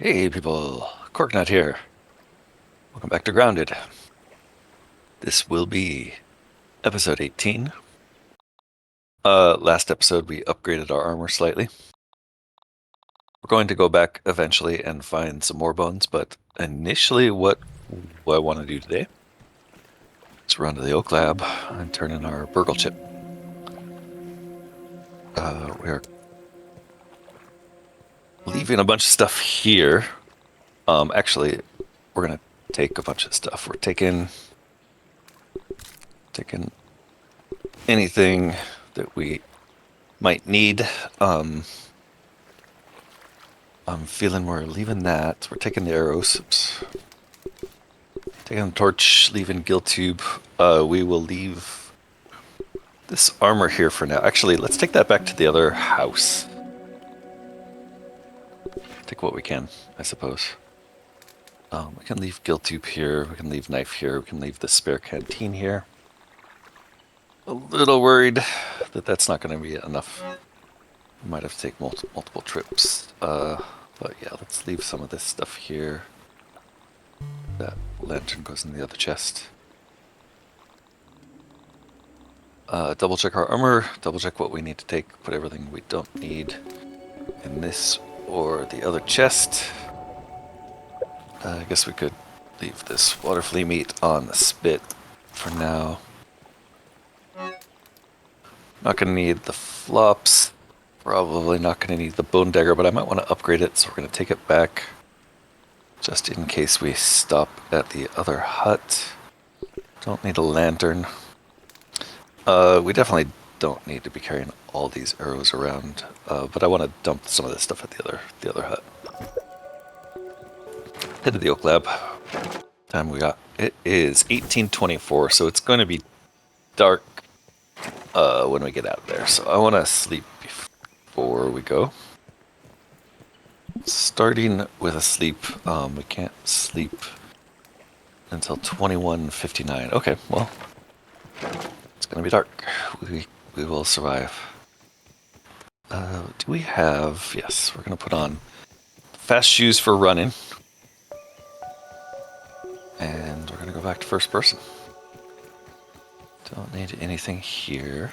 Hey people, Corknut here. Welcome back to Grounded. This will be episode 18. Last episode we upgraded our armor slightly. We're going to go back eventually and find some more bones, but initially what I want to do today is run to the Oak Lab and turn in our B.u.r.g.l chip. We are leaving a bunch of stuff here. Actually, we're going to take a bunch of stuff. We're taking anything that we might need. I'm feeling we're leaving that. We're taking the arrows. Oops. Taking the torch, leaving gill tube. We will leave this armor here for now. Actually, let's take that back to the other house. Take what we can, I suppose. We can leave gill tube here. We can leave knife here. We can leave the spare canteen here. A little worried that that's not going to be enough. We might have to take multiple trips. But yeah, let's leave some of this stuff here. That lantern goes in the other chest. Double check our armor, double check what we need to take, put everything we don't need in this or the other chest. I guess we could leave this water flea meat on the spit for now. Not going to need the flops. Probably not going to need the bone dagger, but I might want to upgrade it, so we're going to take it back just in case we stop at the other hut. Don't need a lantern. We definitely don't need to be carrying all these arrows around, but I want to dump some of this stuff at the other hut. Head to the Oak Lab. Time we got, it is 18:24, so it's going to be dark when we get out of there. So I want to sleep before we go. Starting with a sleep, we can't sleep until 21:59. Okay, well, it's gonna be dark. We will survive. Do we have? Yes, we're gonna put on fast shoes for running, and we're gonna go back to first person. Don't need anything here.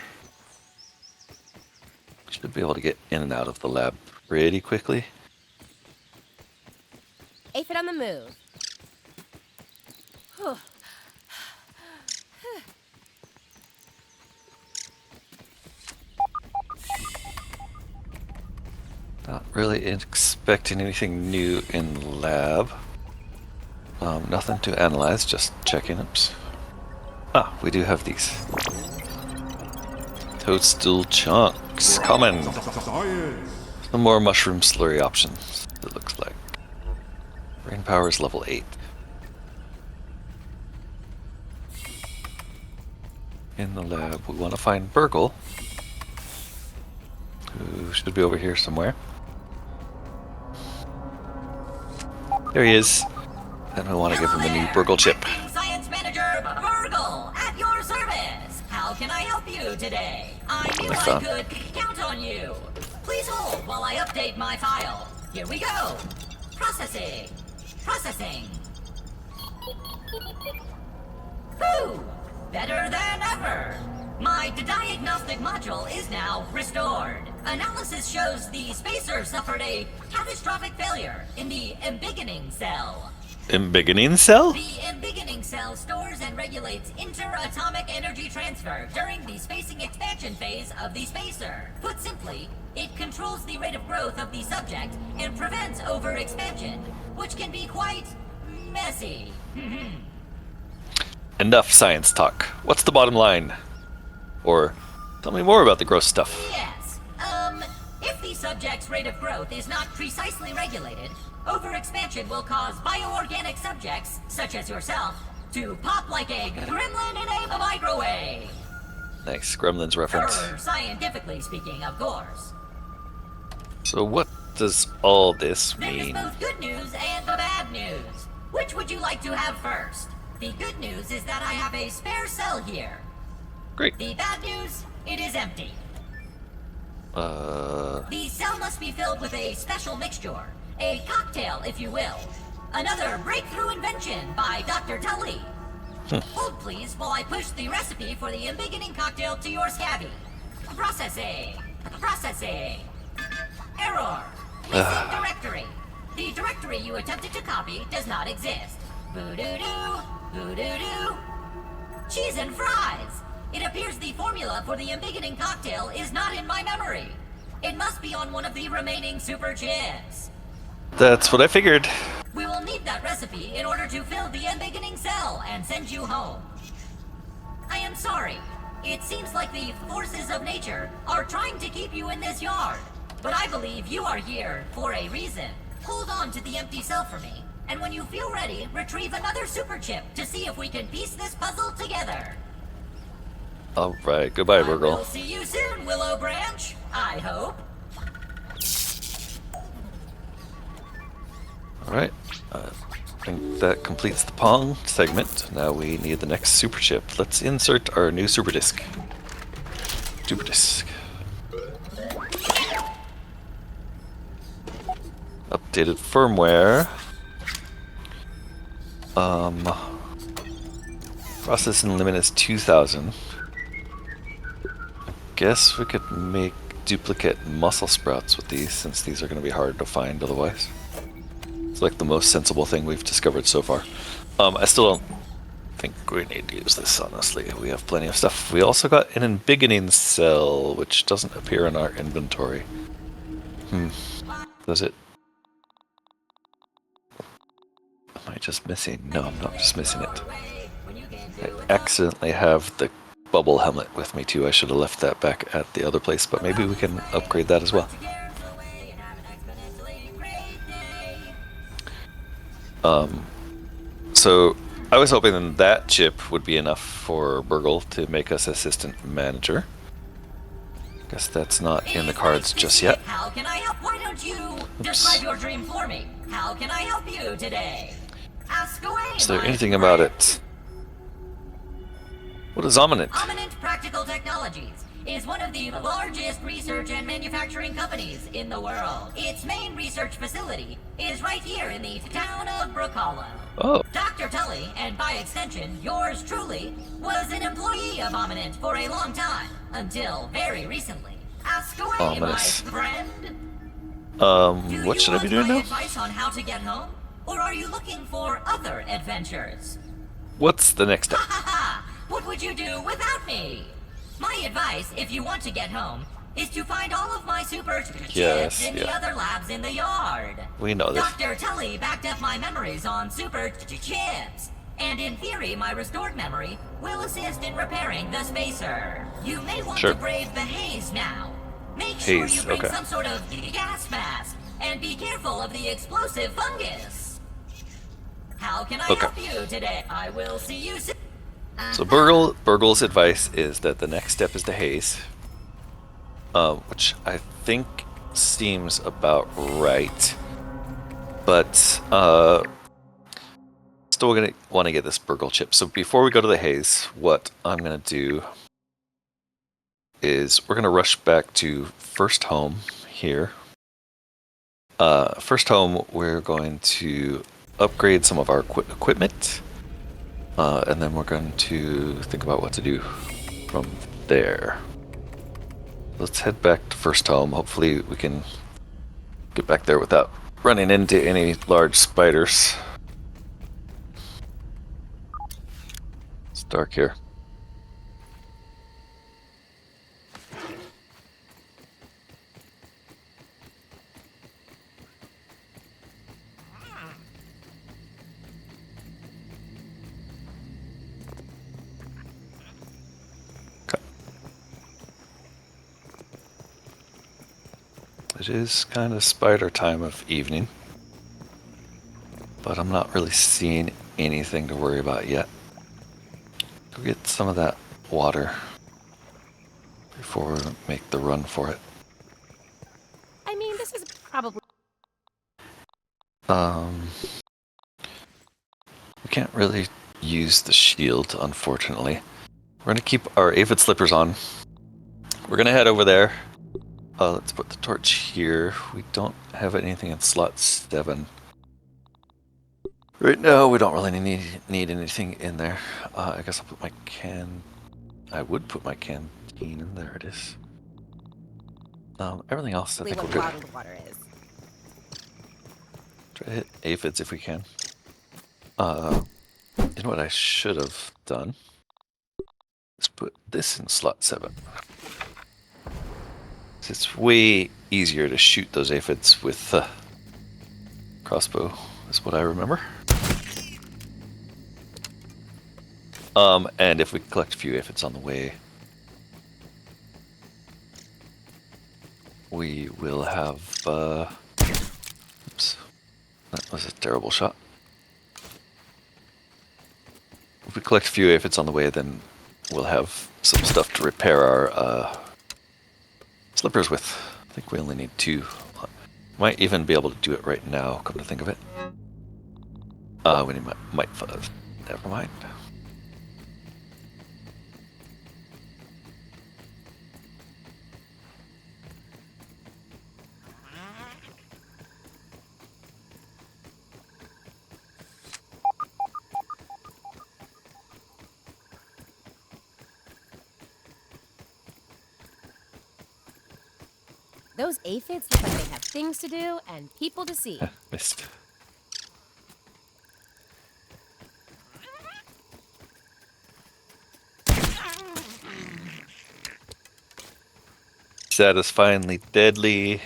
Should be able to get in and out of the lab pretty quickly. Aphid on the move. Not really expecting anything new in the lab. Nothing to analyze, just checking. Oops. Ah, we do have these. Toadstool chunks. Coming. Some more mushroom slurry options, it looks like. Brain power is level 8. In the lab, we want to find B.u.r.g.l, who should be over here somewhere. There he is. And we want to give him the new B.u.r.g.l chip. Science Manager B.u.r.g.l at your service. How can I help you today? I knew I could count on you. Please hold while I update my file. Here we go. Processing. Processing. Whew! Better than ever. My diagnostic module is now restored. Analysis shows the spacer suffered a catastrophic failure in the embiggening cell. Embiggening cell? The embiggening cell stores and regulates interatomic energy transfer during the spacing expansion phase of the spacer. Put simply, it controls the rate of growth of the subject and prevents overexpansion, which can be quite messy. Enough science talk. What's the bottom line? Or tell me more about the gross stuff. Yes. If the subject's rate of growth is not precisely regulated, overexpansion will cause bioorganic subjects, such as yourself, to pop like a gremlin in a microwave. Nice Gremlins reference. Or scientifically speaking, of course. So what does all this mean? There's both good news and the bad news. Which would you like to have first? The good news is that I have a spare cell here. Great. The bad news, it is empty. The cell must be filled with a special mixture. A cocktail, if you will. Another breakthrough invention by Dr. Tully. Hold please while I push the recipe for the embiggening cocktail to your scabby. Processing. Processing. Error. Missing directory. The directory you attempted to copy does not exist. Boo-doo-doo. Boo-doo-doo. Cheese and fries. It appears the formula for the embiggening cocktail is not in my memory. It must be on one of the remaining super chips. That's what I figured. We will need that recipe in order to fill the embiggening cell and send you home. I am sorry. It seems like the forces of nature are trying to keep you in this yard. But I believe you are here for a reason. Hold on to the empty cell for me, and when you feel ready, retrieve another super chip to see if we can piece this puzzle together. Alright, goodbye, We'll B.u.r.g.l. see you soon, Willow Branch. I hope. Alright, I think that completes the Pong segment. Now we need the next super chip. Let's insert our new super disk. Super disk. Updated firmware. Processing limit is 2000. Guess we could make duplicate muscle sprouts with these, since these are going to be hard to find otherwise. It's like the most sensible thing we've discovered so far. I still don't think we need to use this, honestly. We have plenty of stuff. We also got an embiggening cell, which doesn't appear in our inventory. Does it? Am I just missing? No, I'm not just missing it. I accidentally have the bubble helmet with me too. I should have left that back at the other place, but maybe we can upgrade that as well. So I was hoping that chip would be enough for B.u.r.g.l to make us assistant manager. Guess that's not in the cards just yet. How can I help? Why don't you describe your dream for me? How can I help you today? Ask away. Is there anything about it? What is Ominent? Ominent Practical Technologies is one of the largest research and manufacturing companies in the world. Its main research facility is right here in the town of B.u.r.g.l. Oh, Dr. Tully, and by extension, yours truly, was an employee of Ominent for a long time, until very recently. Ask away, Ominous. my friend. What should I be doing Do you now? want my advice on how to get home? Or are you looking for other adventures? What's the next step? Ha ha ha! What would you do without me? My advice, if you want to get home, is to find all of my super chips in the other labs in the yard. We know this. Dr. Tully backed up my memories on super chips. And in theory, my restored memory will assist in repairing the spacer. You may want to brave the haze now. Make sure you bring some sort of gas mask, and be careful of the explosive fungus. How can I help you today? I will see you soon. So B.u.r.g.l's advice is that the next step is the haze, which I think seems about right. But still gonna want to get this B.u.r.g.l chip. So before we go to the haze, what I'm gonna do is we're gonna rush back to first home here. First home, we're going to upgrade some of our equipment. And then we're going to think about what to do from there. Let's head back to first home. Hopefully we can get back there without running into any large spiders. It's dark here. It is kind of spider time of evening, but I'm not really seeing anything to worry about yet. Go get some of that water before we make the run for it. I mean, this is probably... We can't really use the shield, unfortunately. We're going to keep our aphid slippers on. We're going to head over there. Let's put the torch here. We don't have anything in slot 7. Right now, we don't really need anything in there. I guess I'll put my can... I would put my canteen in there. It is. Everything else, I think we're What good. bottled water is. Try to hit aphids if we can. You know what I should have done? Let's put this in slot 7. It's way easier to shoot those aphids with crossbow, is what I remember. And if we collect a few aphids on the way, we will have... oops, that was a terrible shot. If we collect a few aphids on the way, then we'll have some stuff to repair our slippers with. I think we only need 2. Might even be able to do it right now, come to think of it. We need might fuzz. Never mind. Those aphids look like they have things to do and people to see. Missed. Satisfyingly deadly.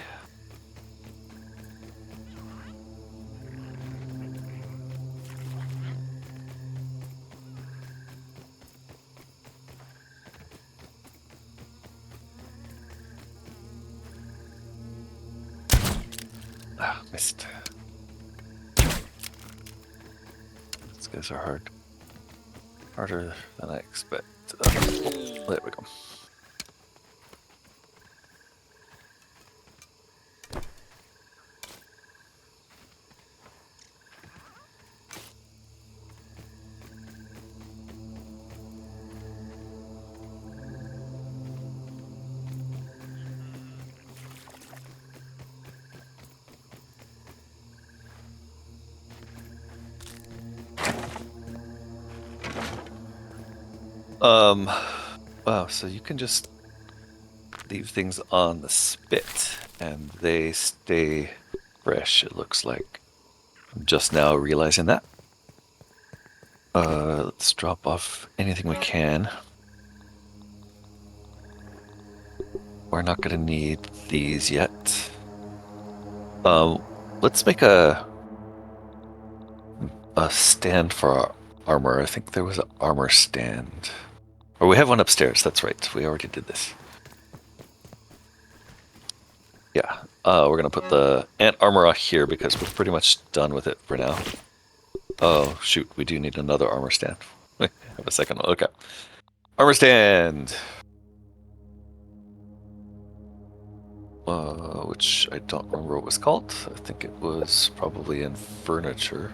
Ah, missed. These guys are hard. Harder than I expect. There we go. Wow, so you can just leave things on the spit and they stay fresh, it looks like. I'm just now realizing that. Let's drop off anything we can. We're not gonna need these yet. Let's make a stand for our armor. I think there was an armor stand. Or we have one upstairs, that's right. We already did this. Yeah, we're gonna put the ant armor on here because we're pretty much done with it for now. Oh, shoot, we do need another armor stand. Have a second one, okay. Armor stand! Which I don't remember what it was called. I think it was probably in furniture.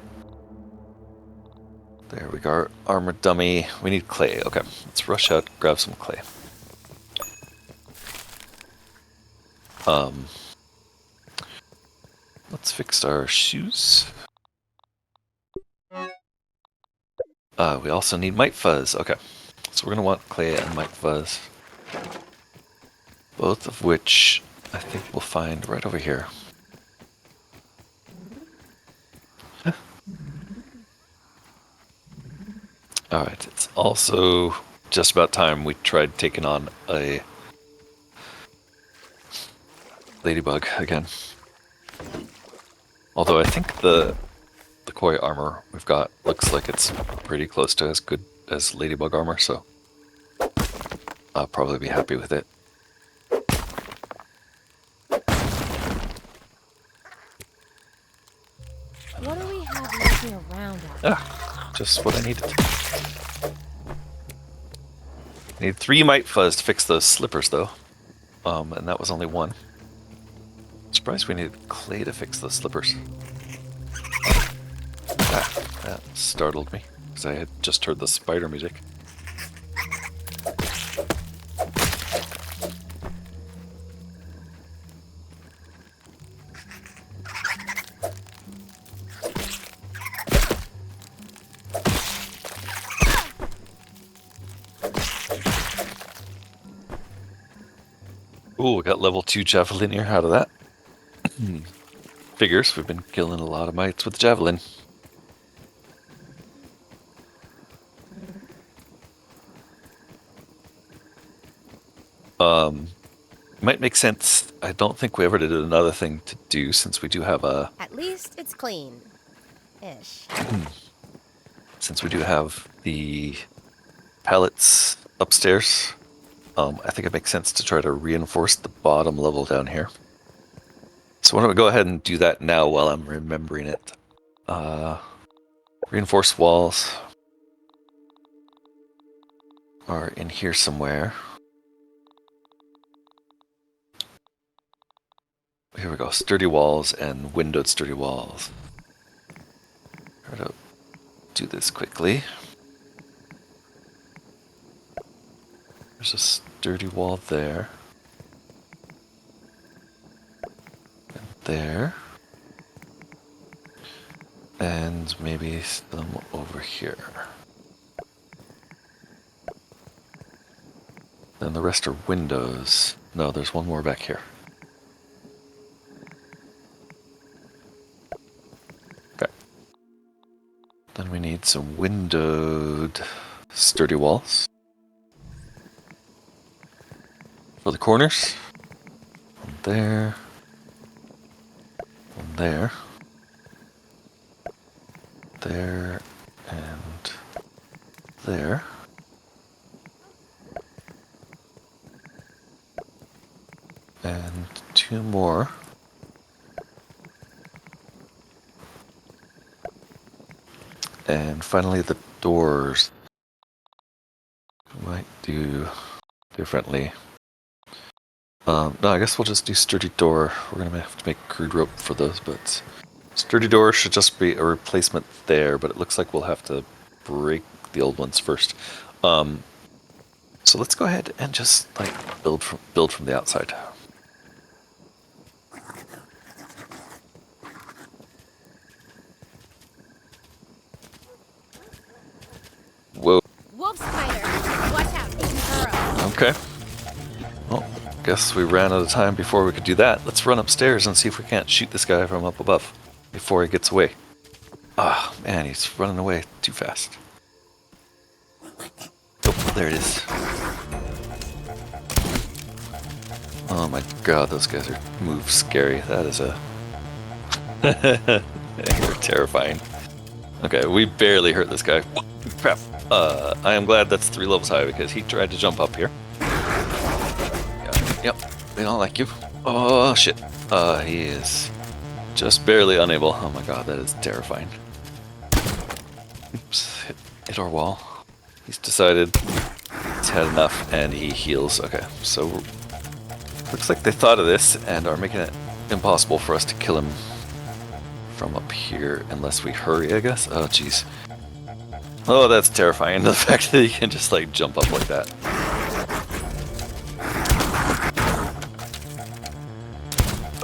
There we go, armor dummy. We need clay. Okay, let's rush out, grab some clay. Let's fix our shoes. We also need mite fuzz. Okay, so we're gonna want clay and mite fuzz, both of which I think we'll find right over here. Alright, it's also just about time we tried taking on a ladybug again. Although I think the koi armor we've got looks like it's pretty close to as good as ladybug armor, so I'll probably be happy with it. What do we have looking around out there? Just what I needed. Need 3 mite fuzz to fix those slippers, though. And that was only 1. Surprised we needed clay to fix those slippers. That startled me, because I had just heard the spider music. Ooh, we got level 2 javelin here out of that. Figures, we've been killing a lot of mites with javelin. Might make sense. I don't think we ever did another thing to do since we do have a... At least it's clean. Ish. Since we do have the pallets upstairs, I think it makes sense to try to reinforce the bottom level down here. So why don't we go ahead and do that now while I'm remembering it. Reinforced walls are in here somewhere. Here we go, sturdy walls and windowed sturdy walls. Try to do this quickly. There's a sturdy wall there. And there. And maybe some over here. Then the rest are windows. No, there's one more back here. Okay. Then we need some windowed sturdy walls. For the corners. One there. One there. There. And there. And two more. And finally the doors. Might do differently. No, I guess we'll just do sturdy door. We're gonna have to make crude rope for those, but sturdy door should just be a replacement there, but it looks like we'll have to break the old ones first. So let's go ahead and just like build from the outside. Whoa. Wolf spider! Watch out, it can burrow. Okay. Well, guess we ran out of time before we could do that. Let's run upstairs and see if we can't shoot this guy from up above before he gets away. Ah, man, he's running away too fast. Oh, there it is. Oh my god, those guys move scary. That is a... They're terrifying. Okay, we barely hurt this guy. Crap. I am glad that's 3 levels high because he tried to jump up here. Yep, they don't like you. Oh shit. He is just barely unable. Oh my god, that is terrifying. Oops, hit our wall. He's decided he's had enough and he heals. Okay, so looks like they thought of this and are making it impossible for us to kill him from up here unless we hurry, I guess. Oh jeez. Oh, that's terrifying. The fact that he can just like jump up like that.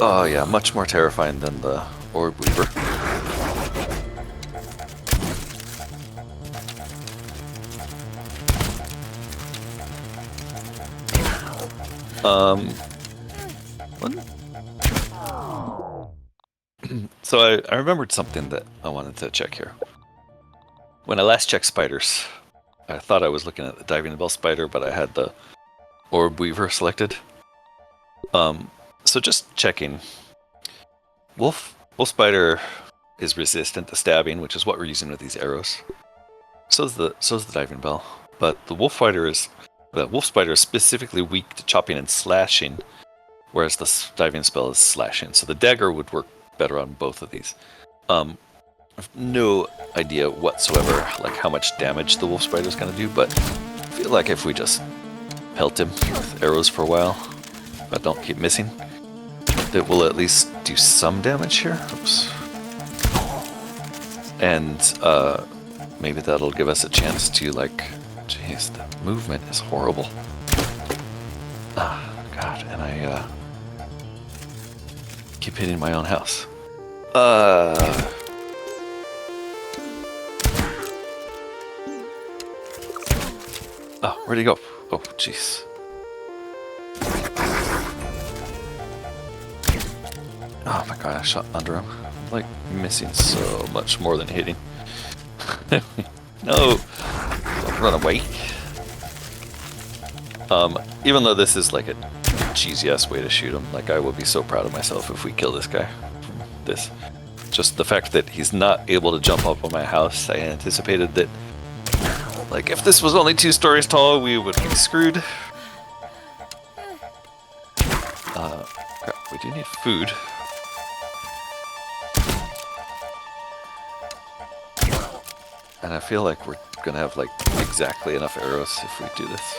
Oh yeah, much more terrifying than the Orb Weaver. So I remembered something that I wanted to check here. When I last checked spiders, I thought I was looking at the diving bell spider, but I had the Orb Weaver selected. So just checking. Wolf spider is resistant to stabbing, which is what we're using with these arrows. So's the diving bell, but the wolf spider is specifically weak to chopping and slashing, whereas the diving spell is slashing. So the dagger would work better on both of these. I have no idea whatsoever like how much damage the wolf spider is going to do, but I feel like if we just pelt him with arrows for a while, but don't keep missing, it will at least do some damage here. Oops. And maybe that'll give us a chance to like... Jeez, the movement is horrible. Ah, God, and I keep hitting my own house. Oh, where'd he go? Oh, jeez. Oh my god, I shot under him. I'm like missing so much more than hitting. No! Don't run away. Even though this is like a cheesy ass way to shoot him, like I will be so proud of myself if we kill this guy from this. Just the fact that he's not able to jump up on my house, I anticipated that, like, if this was only 2 stories tall, we would be screwed. Crap, we do need food. And I feel like we're gonna have, like, exactly enough arrows if we do this.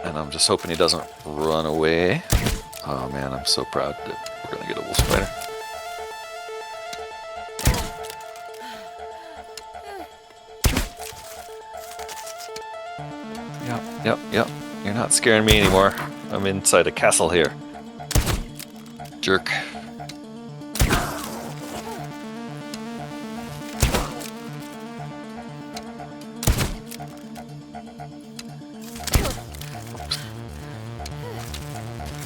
And I'm just hoping he doesn't run away. Oh man, I'm so proud that we're gonna get a wolf spider. Yep. You're not scaring me anymore. I'm inside a castle here. Jerk.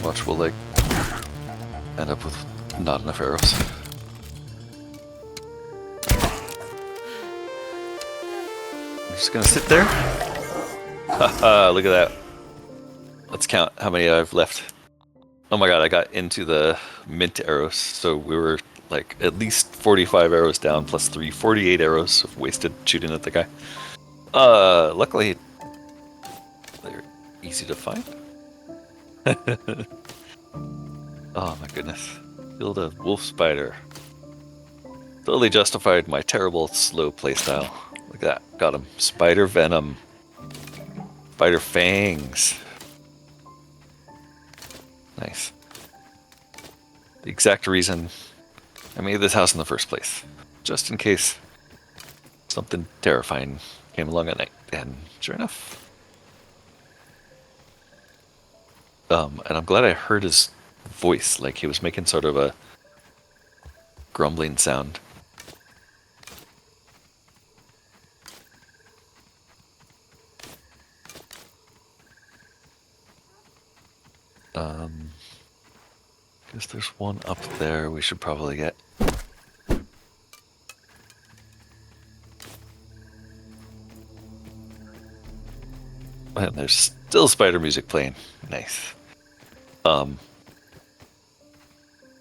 Watch, we'll like end up with not enough arrows. I'm just gonna sit there. Haha, look at that. Let's count how many I've left. Oh my god, I got into the mint arrows, so we were like at least 45 arrows down plus 3, 48 arrows of wasted shooting at the guy. Luckily they're easy to find. Oh my goodness. Killed a wolf spider. Totally justified my terrible slow playstyle. Look at that. Got him. Spider venom. Spider fangs. Nice. The exact reason I made this house in the first place. Just in case something terrifying came along at night. And sure enough. And I'm glad I heard his voice, like he was making sort of a grumbling sound. Guess there's one up there we should probably get. And there's still spider music playing. Nice.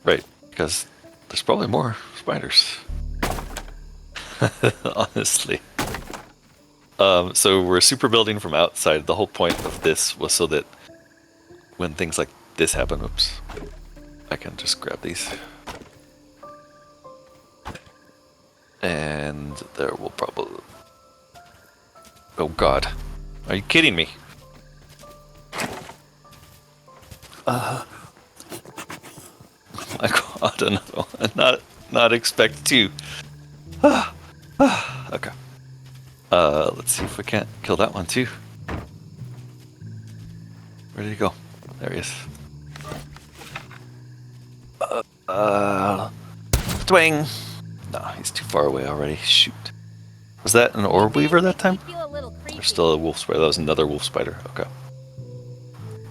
Right, because there's probably more spiders. Honestly. So we're super building from outside. The whole point of this was so that when things like this happen, oops, I can just grab these. And there will probably... Oh god. Are you kidding me? My god, another one. Not expect to. Okay. Let's see if we can't kill that one too. Where did he go? There he is. Twang! No, he's too far away already. Shoot. Was that an orb weaver that time? Feel a little creepy. There's still a wolf spider. That was another wolf spider. Okay.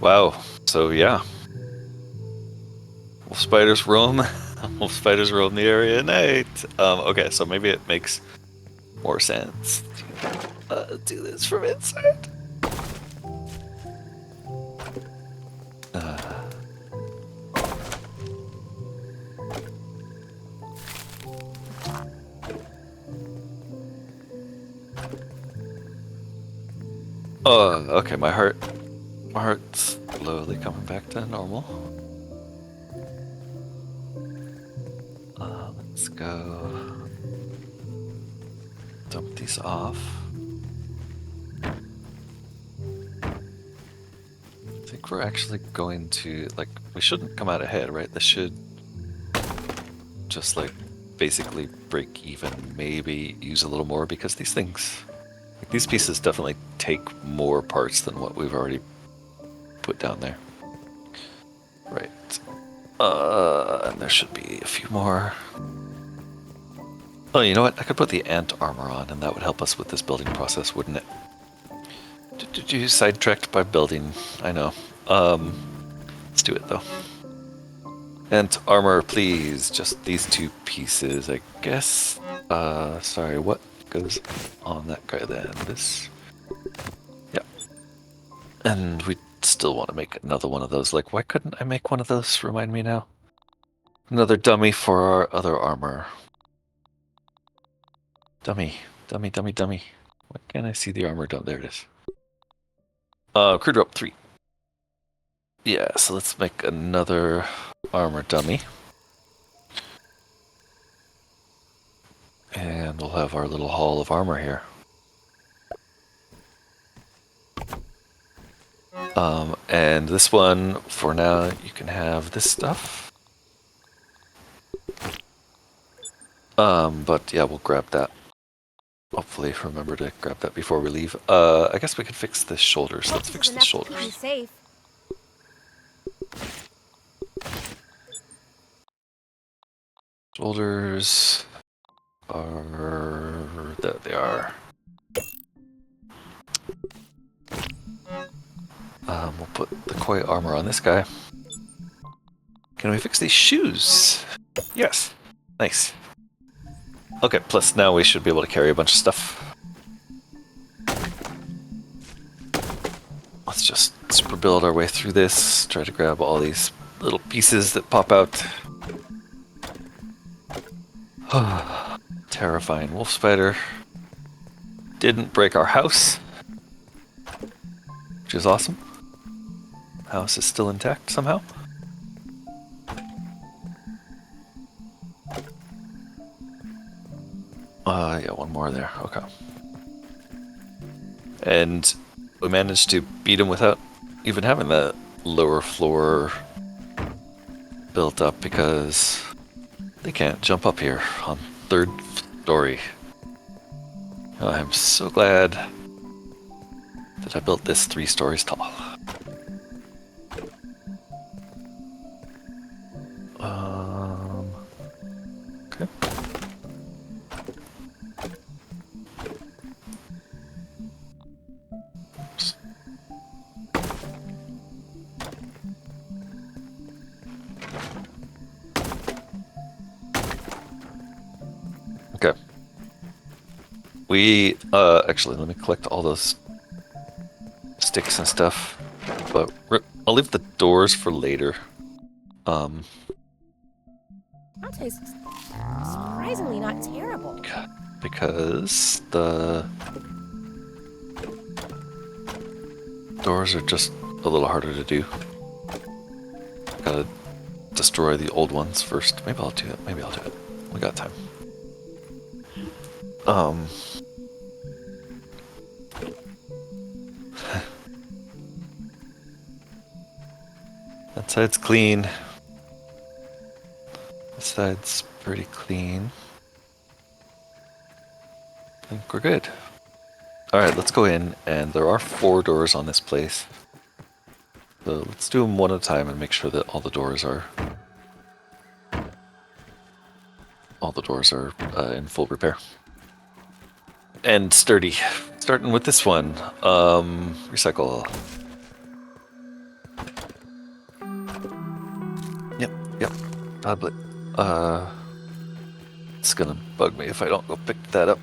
Wow. So yeah. Wolf spiders roam. Wolf spiders roam the area at night. Okay, so maybe it makes more sense to do this from inside. Oh, okay, my heart's slowly coming back to normal. Let's go dump these off. I think we're actually going to, like, we shouldn't come out ahead, right? This should just, like, basically break even, maybe use a little more, because these things, like, these pieces definitely take more parts than what we've already put down there. Right. And there should be a few more. Oh, you know what? I could put the ant armor on, and that would help us with this building process, wouldn't it? Sidetracked by building, I know. Let's do it though. And armor, please. Just these 2 pieces, I guess. Sorry, what goes on that guy then? This. Yeah. And we still want to make another one of those. Like, why couldn't I make one of those? Remind me now. Another dummy for our other armor. Dummy. Dummy, dummy, dummy. Why can't I see the armor? There it is. Crude rope 3. Yeah, so let's make another armor dummy. And we'll have our little hall of armor here. And this one, for now, you can have this stuff. But yeah, we'll grab that. Hopefully remember to grab that before we leave. I guess we could fix the shoulders. Let's fix the shoulders. Safe. Shoulders are... there they are. We'll put the koi armor on this guy. Can we fix these shoes? Yes. Nice. Okay, plus now we should be able to carry a bunch of stuff. Let's just super build our way through this. Try to grab all these little pieces that pop out. Terrifying wolf spider. Didn't break our house, which is awesome. House is still intact somehow. Yeah, one more there. Okay. And we managed to beat him without even having that lower floor built up because they can't jump up here on 3rd story. I'm so glad that I built this 3 stories tall. Okay. Oops. Okay. We, actually, let me collect all those sticks and stuff, but I'll leave the doors for later. That tastes surprisingly not terrible. Because the doors are just a little harder to do. Gotta destroy the old ones first. Maybe I'll do it. Maybe I'll do it. We got time. That side's clean. This side's pretty clean. I think we're good. Alright, let's go in, and there are 4 doors on this place. So let's do them one at a time and make sure that all the doors are in full repair. And sturdy. Starting with this one. Recycle. Yep. Tablet. It's gonna bug me if I don't go pick that up.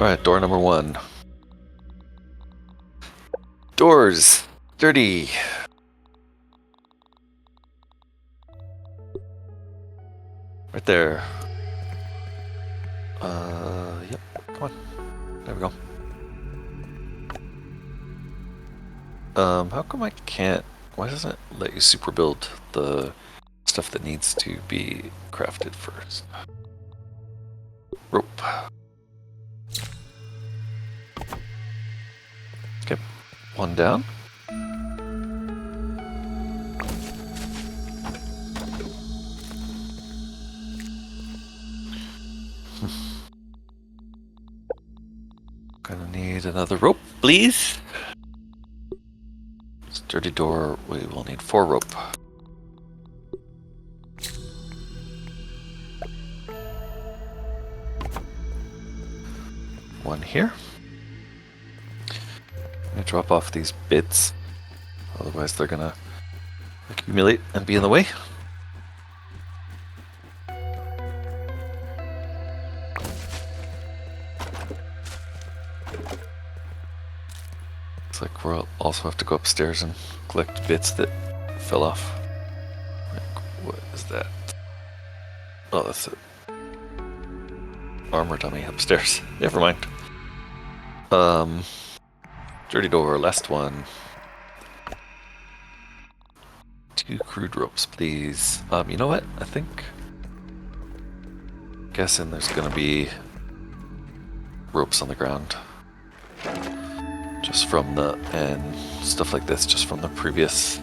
Alright, door number 1. Doors! Dirty! Right there. Yep, come on. There we go. How come I can't... Why doesn't it let you super build the stuff that needs to be crafted first? Rope. Okay, 1 down. Gonna need another rope, please. Sturdy door, we will need 4 rope. one here. I'm gonna drop off these bits, otherwise they're gonna accumulate and be in the way. Looks like we'll also have to go upstairs and collect bits that fell off. What is that? Oh, that's it. Armor dummy upstairs. Never mind. Dirty door, last one. 2 crude ropes, please. You know what? I think... Guessing there's gonna be ropes on the ground. Just from the... and stuff like this, just from the previous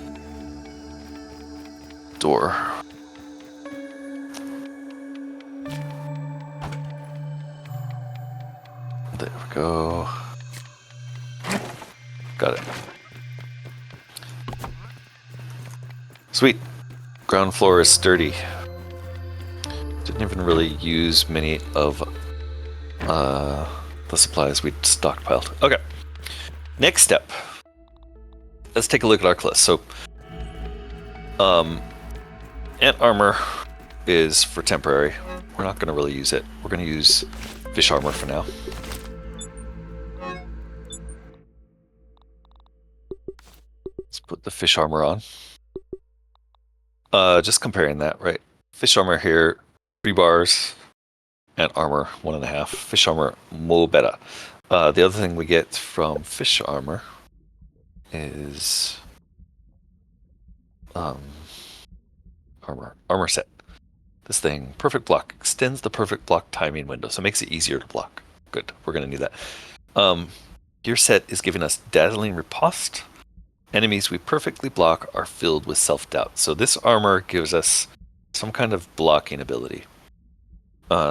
door. There we go. Got it. Sweet. Ground floor is sturdy. Didn't even really use many of the supplies we'd stockpiled. Okay. Next step. Let's take a look at our class. So, ant armor is for temporary. We're not going to really use it. We're going to use fish armor for now. Let's put the fish armor on. Just comparing that, right? Fish armor here, 3 bars, and armor 1.5. Fish armor mo better. The other thing we get from fish armor is armor set. This thing, perfect block, extends the perfect block timing window, so it makes it easier to block. Good, we're gonna need that. Gear set is giving us dazzling riposte. Enemies we perfectly block are filled with self-doubt. So this armor gives us some kind of blocking ability.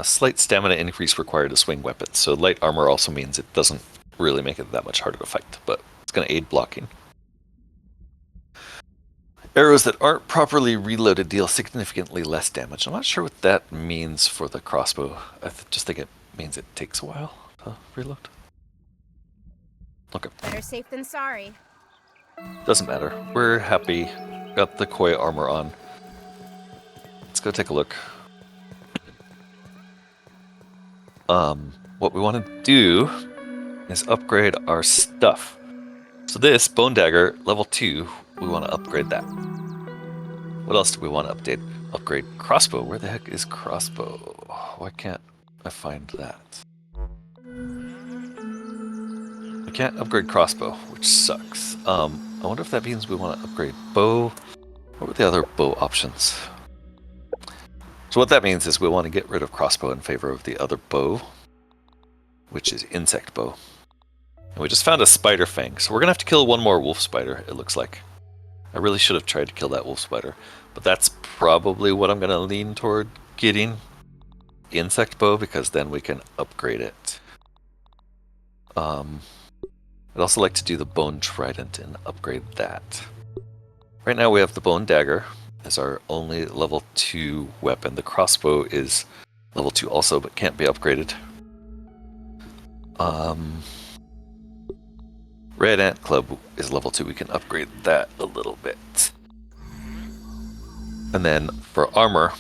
Slight stamina increase required to swing weapons. So light armor also means it doesn't really make it that much harder to fight, but it's going to aid blocking. Arrows that aren't properly reloaded deal significantly less damage. I'm not sure what that means for the crossbow. I just think it means it takes a while to reload. Okay. Better safe than sorry. Doesn't matter. We're happy. Got the koi armor on. Let's go take a look. What we want to do is upgrade our stuff. So this bone dagger, level 2, we want to upgrade that. What else do we want to update? Upgrade crossbow. Where the heck is crossbow? Why can't I find that? I can't upgrade crossbow, which sucks. I wonder if that means we want to upgrade bow. What were the other bow options? So what that means is we want to get rid of crossbow in favor of the other bow, which is insect bow. And we just found a spider fang, so we're going to have to kill one more wolf spider, it looks like. I really should have tried to kill that wolf spider, but that's probably what I'm going to lean toward getting. Insect bow, because then we can upgrade it. I'd also like to do the bone trident and upgrade that. Right now we have the bone dagger as our only level 2 weapon. The crossbow is level 2 also, but can't be upgraded. Red Ant Club is level 2. We can upgrade that a little bit. And then for armor,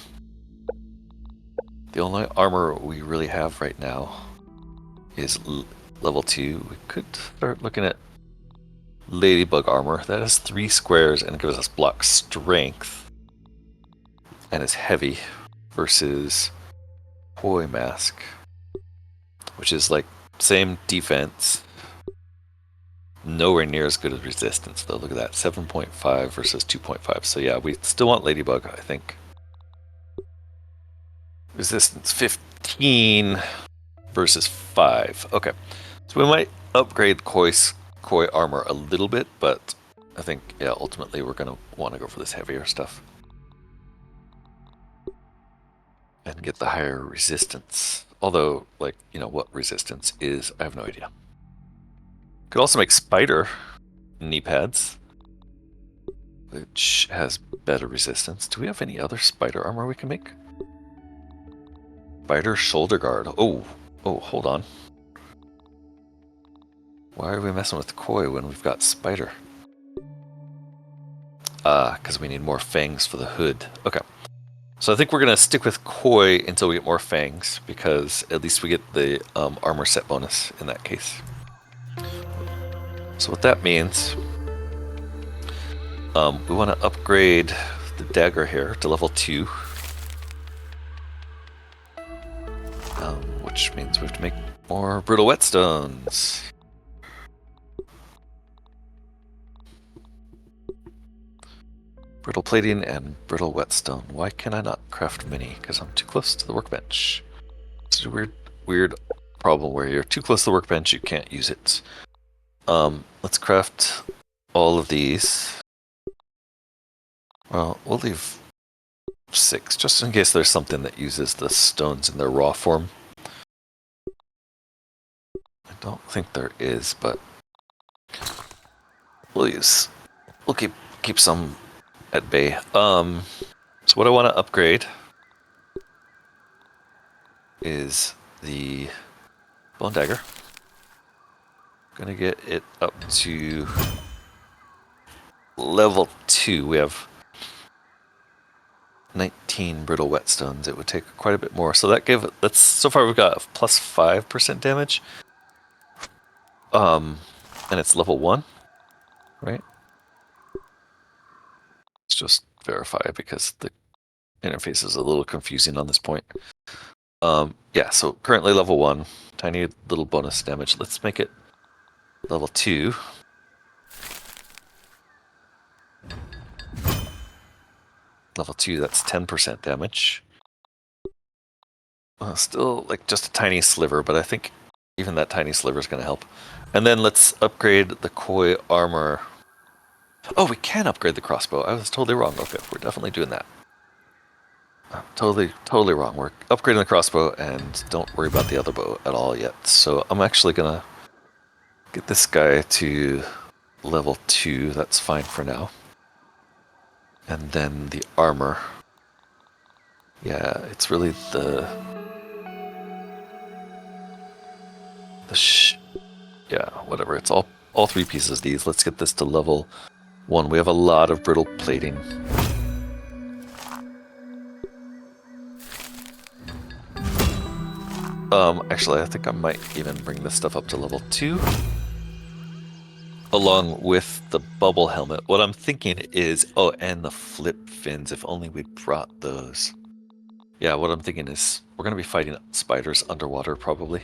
the only armor we really have right now is level 2. We could start looking at ladybug armor. That has 3 squares and it gives us block strength. And it's heavy versus koi mask, which is like same defense. Nowhere near as good as resistance though. Look at that, 7.5 versus 2.5. So yeah, we still want ladybug, I think. Resistance 15 versus 5. Okay, so we might upgrade koi armor a little bit, but I think yeah, ultimately we're gonna want to go for this heavier stuff and get the higher resistance. Although, like, you know what resistance is, I have no idea. Could also make spider knee pads, which has better resistance. Do we have any other spider armor we can make? Spider shoulder guard. Oh, hold on. Why are we messing with koi when we've got spider? Because we need more fangs for the hood. Okay. So I think we're going to stick with koi until we get more fangs, because at least we get the armor set bonus in that case. So what that means, we want to upgrade the dagger here to level 2. Which means we have to make more brittle whetstones. Brittle plating and brittle whetstone. Why can I not craft many? Because I'm too close to the workbench. It's a weird problem where you're too close to the workbench, you can't use it. Let's craft all of these. Well, we'll leave 6, just in case there's something that uses the stones in their raw form. I don't think there is, but we'll keep some at bay. So what I want to upgrade is the bone dagger. Gonna get it up to level 2. We have 19 brittle whetstones. It would take quite a bit more. So that's so far we've got plus 5% damage. And it's level 1, right? Let's just verify because the interface is a little confusing on this point. Yeah, so currently level 1, tiny little bonus damage. Let's make it level 2. Level 2, that's 10% damage. Still like just a tiny sliver, but I think even that tiny sliver is going to help. And then let's upgrade the koi armor. Oh, we can upgrade the crossbow. I was totally wrong. Okay, we're definitely doing that. Totally wrong. We're upgrading the crossbow and don't worry about the other bow at all yet. So I'm actually going to get this guy to level 2. That's fine for now. And then the armor. Yeah, it's really yeah, whatever. It's all 3 pieces of these. Let's get this to level 1. We have a lot of brittle plating. Actually, I think I might even bring this stuff up to level 2. Along with the bubble helmet. What I'm thinking is, oh, and the flip fins, if only we brought those. Yeah, what I'm thinking is we're going to be fighting spiders underwater, probably.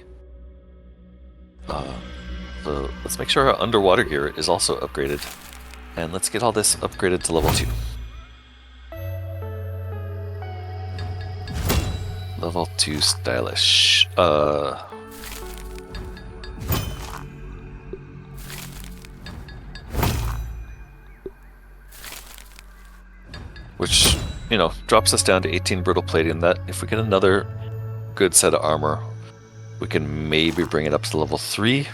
So let's make sure our underwater gear is also upgraded. And let's get all this upgraded to level 2. Level 2 stylish. Which, you know, drops us down to 18 brittle plating. That if we get another good set of armor, we can maybe bring it up to level 3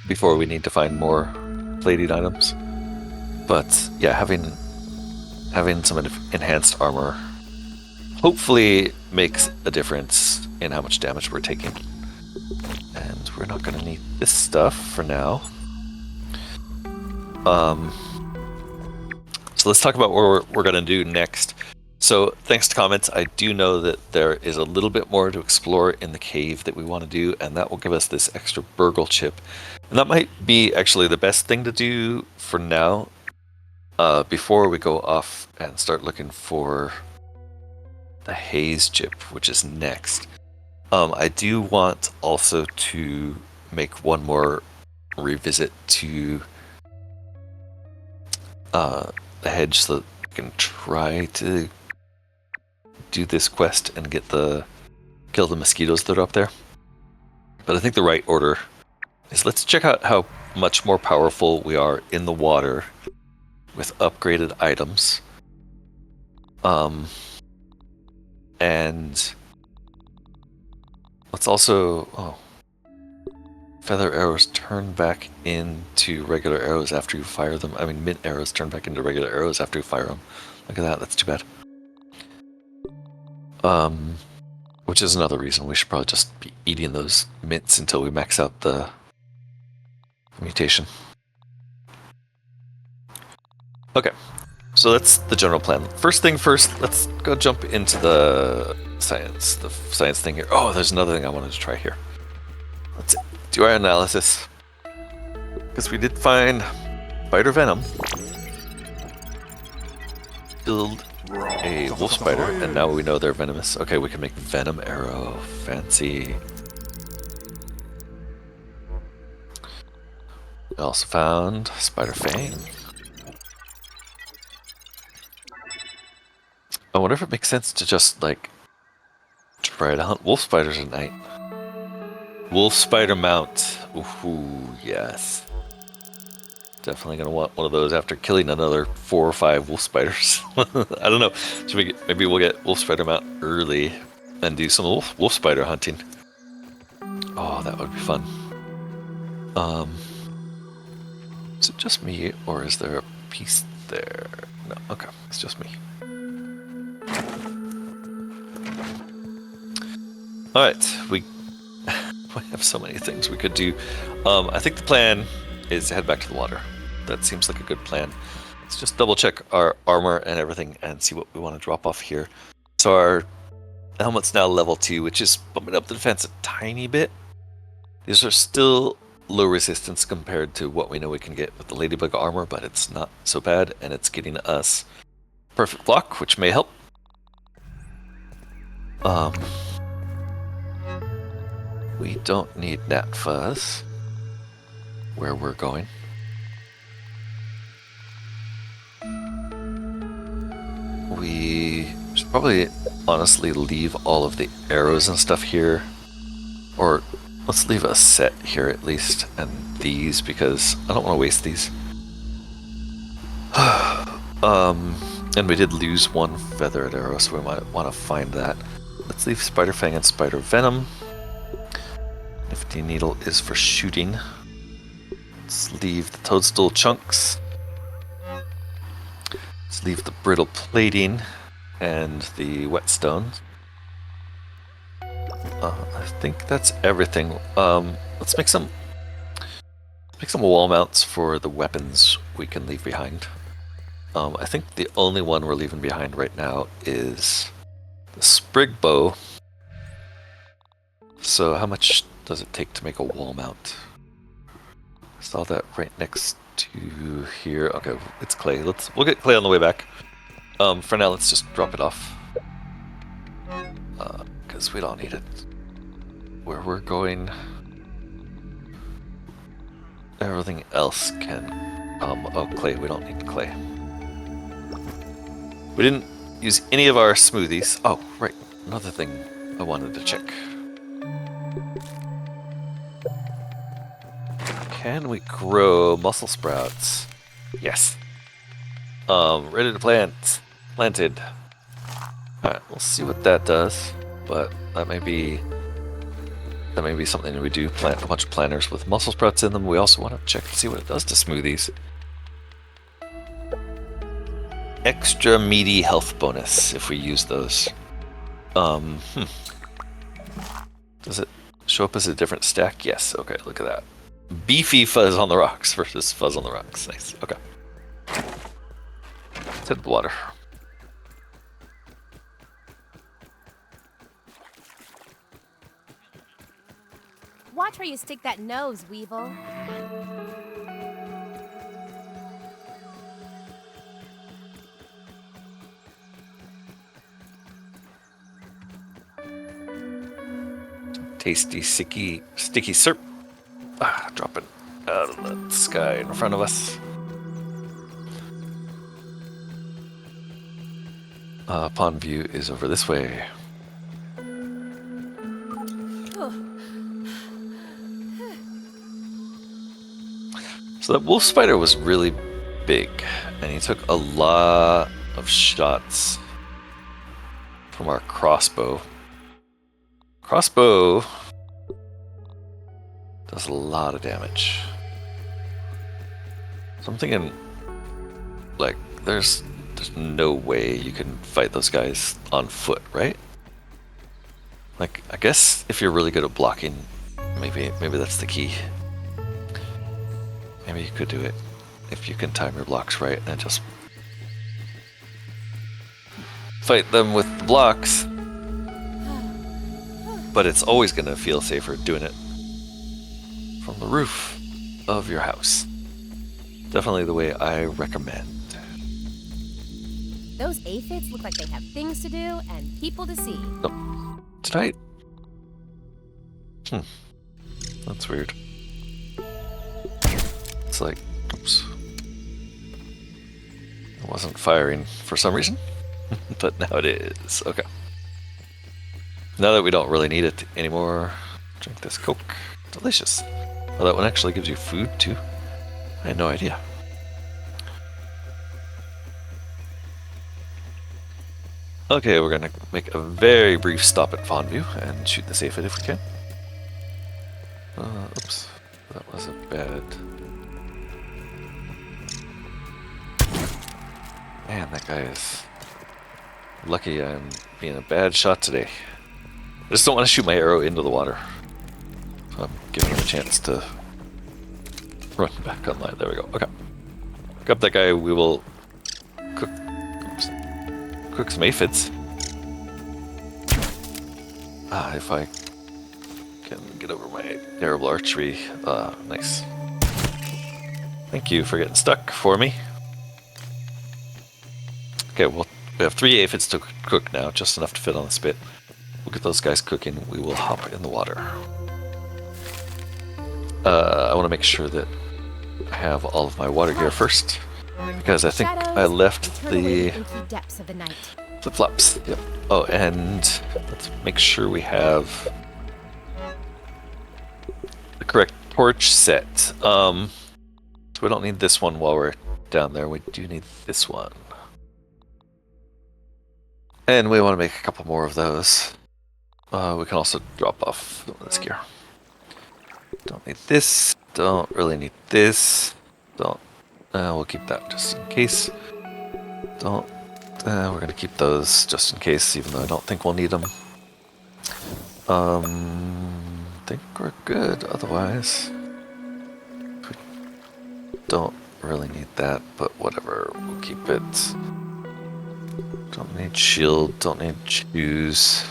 before we need to find more plated items. But yeah, having some enhanced armor hopefully makes a difference in how much damage we're taking. And we're not going to need this stuff for now. So let's talk about what we're going to do next. So thanks to comments, I do know that there is a little bit more to explore in the cave that we want to do, and that will give us this extra B.u.r.g.l chip. And that might be actually the best thing to do for now, before we go off and start looking for the haze chip, which is next. I do want also to make one more revisit to the hedge so that we can try to do this quest and kill the mosquitoes that are up there. But I think the right order is let's check out how much more powerful we are in the water with upgraded items. And let's also feather arrows turn back into regular arrows after you fire them. I mean, mint arrows turn back into regular arrows after you fire them. Look at that, that's too bad. Which is another reason we should probably just be eating those mints until we max out the mutation. Okay, so that's the general plan. First thing first, let's go jump into the science thing here. Oh, there's another thing I wanted to try here. Let's do our analysis. Because we did find spider venom. Build a wolf spider, and now we know they're venomous. Okay, we can make venom arrow. Fancy. We also found spider fang. I wonder if it makes sense to just, like, try to hunt wolf spiders at night. Wolf spider mount. Ooh, yes. Definitely gonna want one of those after killing another 4 or 5 wolf spiders. I don't know. Maybe we'll get wolf spider mount early and do some wolf spider hunting. Oh, that would be fun. Is it just me, or is there a piece there? No, okay, it's just me. Alright, we have so many things we could do. I think the plan is to head back to the water. That seems like a good plan. Let's just double check our armor and everything and see what we want to drop off here. So our helmet's now level 2, which is bumping up the defense a tiny bit. These are still low resistance compared to what we know we can get with the ladybug armor, but it's not so bad, and it's getting us perfect block, which may help. We don't need gnat fuzz where we're going. We should probably honestly leave all of the arrows and stuff here, or let's leave a set here at least, and these, because I don't want to waste these. And we did lose 1 feathered arrow, so we might want to find that. Let's leave spider fang and spider venom. Nifty needle is for shooting. Let's leave the toadstool chunks. Let's leave the brittle plating and the whetstone. I think that's everything. Let's make some wall mounts for the weapons we can leave behind. I think the only one we're leaving behind right now is the sprig bow. So how much does it take to make a wall mount? I saw that right next to here. Okay, it's clay. We'll get clay on the way back. For now, let's just drop it off. Because we don't need it. Where we're going, everything else can. Oh, clay. We don't need clay. We didn't use any of our smoothies. Oh, right. Another thing I wanted to check. Can we grow mussel sprouts? Yes. Ready to plant. Planted. Alright, we'll see what that does. But that may be something we do. Plant a bunch of planters with mussel sprouts in them. We also want to check and see what it does to smoothies. Extra meaty health bonus if we use those. Does it show up as a different stack? Yes. Okay, look at that. Beefy fuzz on the rocks versus fuzz on the rocks. Nice. Okay. Let's hit the water. Watch where you stick that nose, Weevil. Tasty, sticky syrup. Dropping out of the sky in front of us. Pond view is over this way. So that wolf spider was really big, and he took a lot of shots from our crossbow. Crossbow does a lot of damage. So I'm thinking, like, there's no way you can fight those guys on foot, right? Like, I guess if you're really good at blocking, maybe that's the key. Maybe you could do it if you can time your blocks right and just fight them with the blocks. But it's always going to feel safer doing it from the roof of your house. Definitely the way I recommend. Those aphids look like they have things to do and people to see. Oh, did I? That's weird. It's like, oops. It wasn't firing for some reason, but now it is. Okay. Now that we don't really need it anymore, drink this Coke. Delicious. Oh, that one actually gives you food too? I had no idea. Okay, we're gonna make a very brief stop at Fondview and shoot this aphid if we can. Oops. That was a bad... Man, that guy is... Lucky I'm being a bad shot today. I just don't want to shoot my arrow into the water. So I'm giving him a chance to run back online. There we go. Okay. Pick up that guy. We will cook some aphids. If I can get over my terrible archery. Nice. Thank you for getting stuck for me. Okay, well, we have 3 aphids to cook now, just enough to fit on the spit. We'll get those guys cooking. We will hop in the water. I want to make sure that I have all of my water gear first, because I think I left the depths of the night. flip-flops. Yep. Oh, and let's make sure we have the correct torch set. So we don't need this one while we're down there. We do need this one. And we want to make a couple more of those. We can also drop off this gear. Don't need this. Don't really need this. Don't. We'll keep that just in case. Don't. We're gonna keep those just in case, even though I don't think we'll need them. Think we're good otherwise. We don't really need that, but whatever. We'll keep it. Don't need shield. Don't need shoes.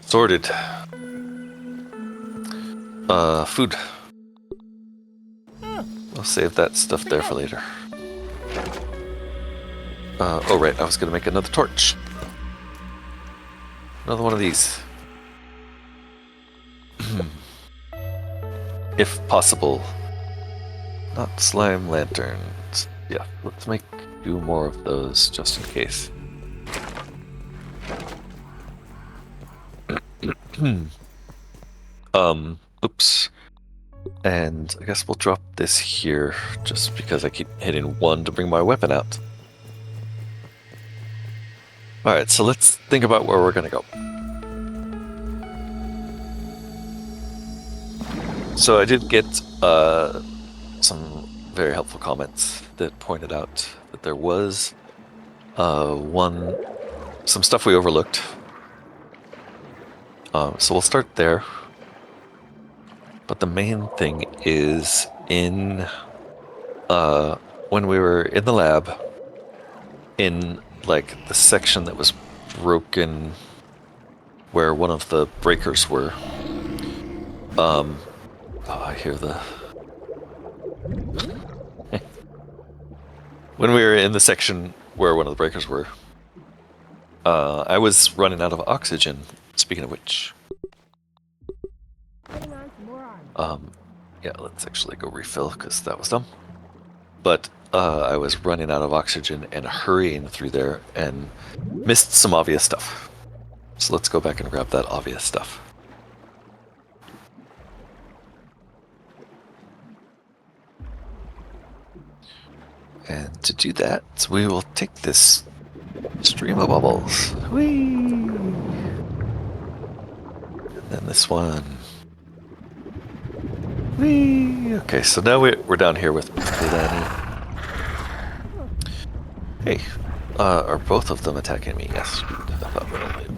Sorted. Food. I'll save that stuff there for later. Oh right, I was gonna make another torch. Another one of these. If possible. Not slime lanterns. Yeah, let's make 2 more of those just in case. Oops. And I guess we'll drop this here just because I keep hitting 1 to bring my weapon out. Alright, so let's think about where we're gonna go. So I did get some very helpful comments that pointed out that there was some stuff we overlooked. So we'll start there. But the main thing is in when we were in the lab, in like the section that was broken where one of the breakers were. Oh, I hear the when we were in the section where one of the breakers were, I was running out of oxygen. Speaking of which, yeah, let's actually go refill because that was dumb. But I was running out of oxygen and hurrying through there and missed some obvious stuff. So let's go back and grab that obvious stuff. And to do that, we will take this stream of bubbles. Whee! And then this one. Whee! Okay, so now we're down here with Lenny. Hey, are both of them attacking me? Yes. I thought we only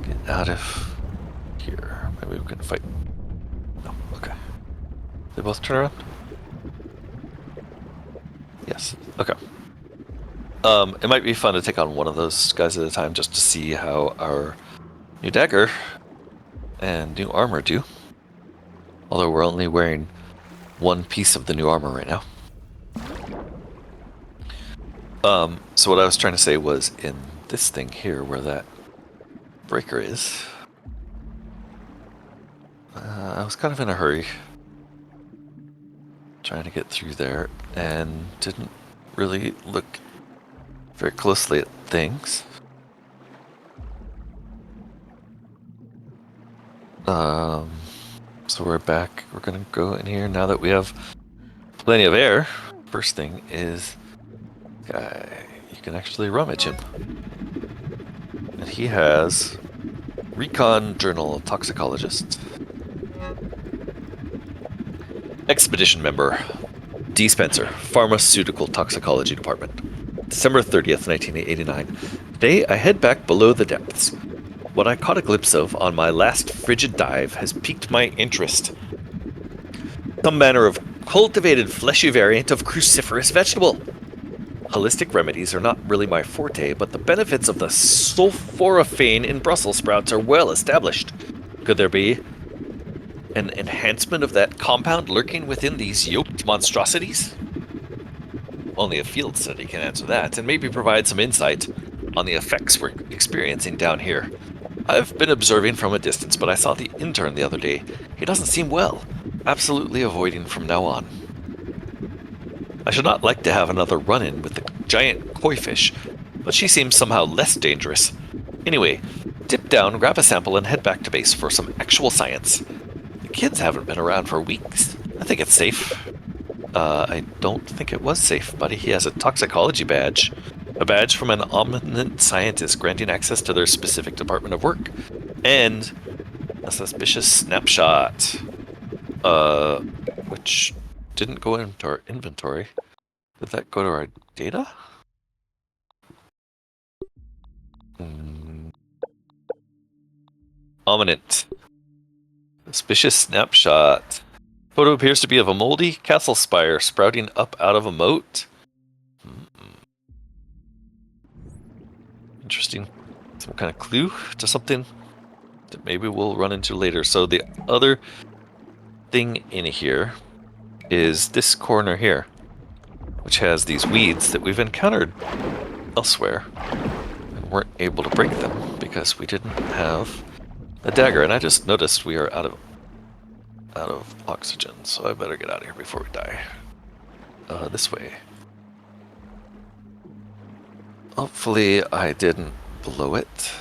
Get out of here. Maybe we can fight. No, okay. They both turn around? Yes. Okay. It might be fun to take on one of those guys at a time just to see how our new dagger and new armor do. Although we're only wearing one piece of the new armor right now. So what I was trying to say was in this thing here where that breaker is, I was kind of in a hurry trying to get through there and didn't really look very closely at things. So we're back. We're gonna go in here now that we have plenty of air. First thing is, you can actually rummage him. And he has Recon Journal Toxicologist. Expedition member, D. Spencer, Pharmaceutical Toxicology Department. December 30th, 1989. Today, I head back below the depths. What I caught a glimpse of on my last frigid dive has piqued my interest. Some manner of cultivated fleshy variant of cruciferous vegetable. Holistic remedies are not really my forte, but the benefits of the sulforaphane in Brussels sprouts are well established. Could there be an enhancement of that compound lurking within these yoked monstrosities? Only a field study can answer that, and maybe provide some insight on the effects we're experiencing down here. I've been observing from a distance, but I saw the intern the other day. He doesn't seem well. Absolutely avoiding from now on. I should not like to have another run-in with the giant koi fish, but she seems somehow less dangerous. Anyway, dip down, grab a sample, and head back to base for some actual science. The kids haven't been around for weeks. I think it's safe. I don't think it was safe, buddy. He has a toxicology badge. A badge from an eminent scientist granting access to their specific department of work. And a suspicious snapshot. Which didn't go into our inventory. Did that go to our data? Ominent. Suspicious snapshot. Photo appears to be of a moldy castle spire sprouting up out of a moat. Interesting. Some kind of clue to something that maybe we'll run into later. So the other thing in here is this corner here, which has these weeds that we've encountered elsewhere and weren't able to break them because we didn't have a dagger. And I just noticed we are out of oxygen, so I better get out of here before we die. This way. Hopefully I didn't blow it.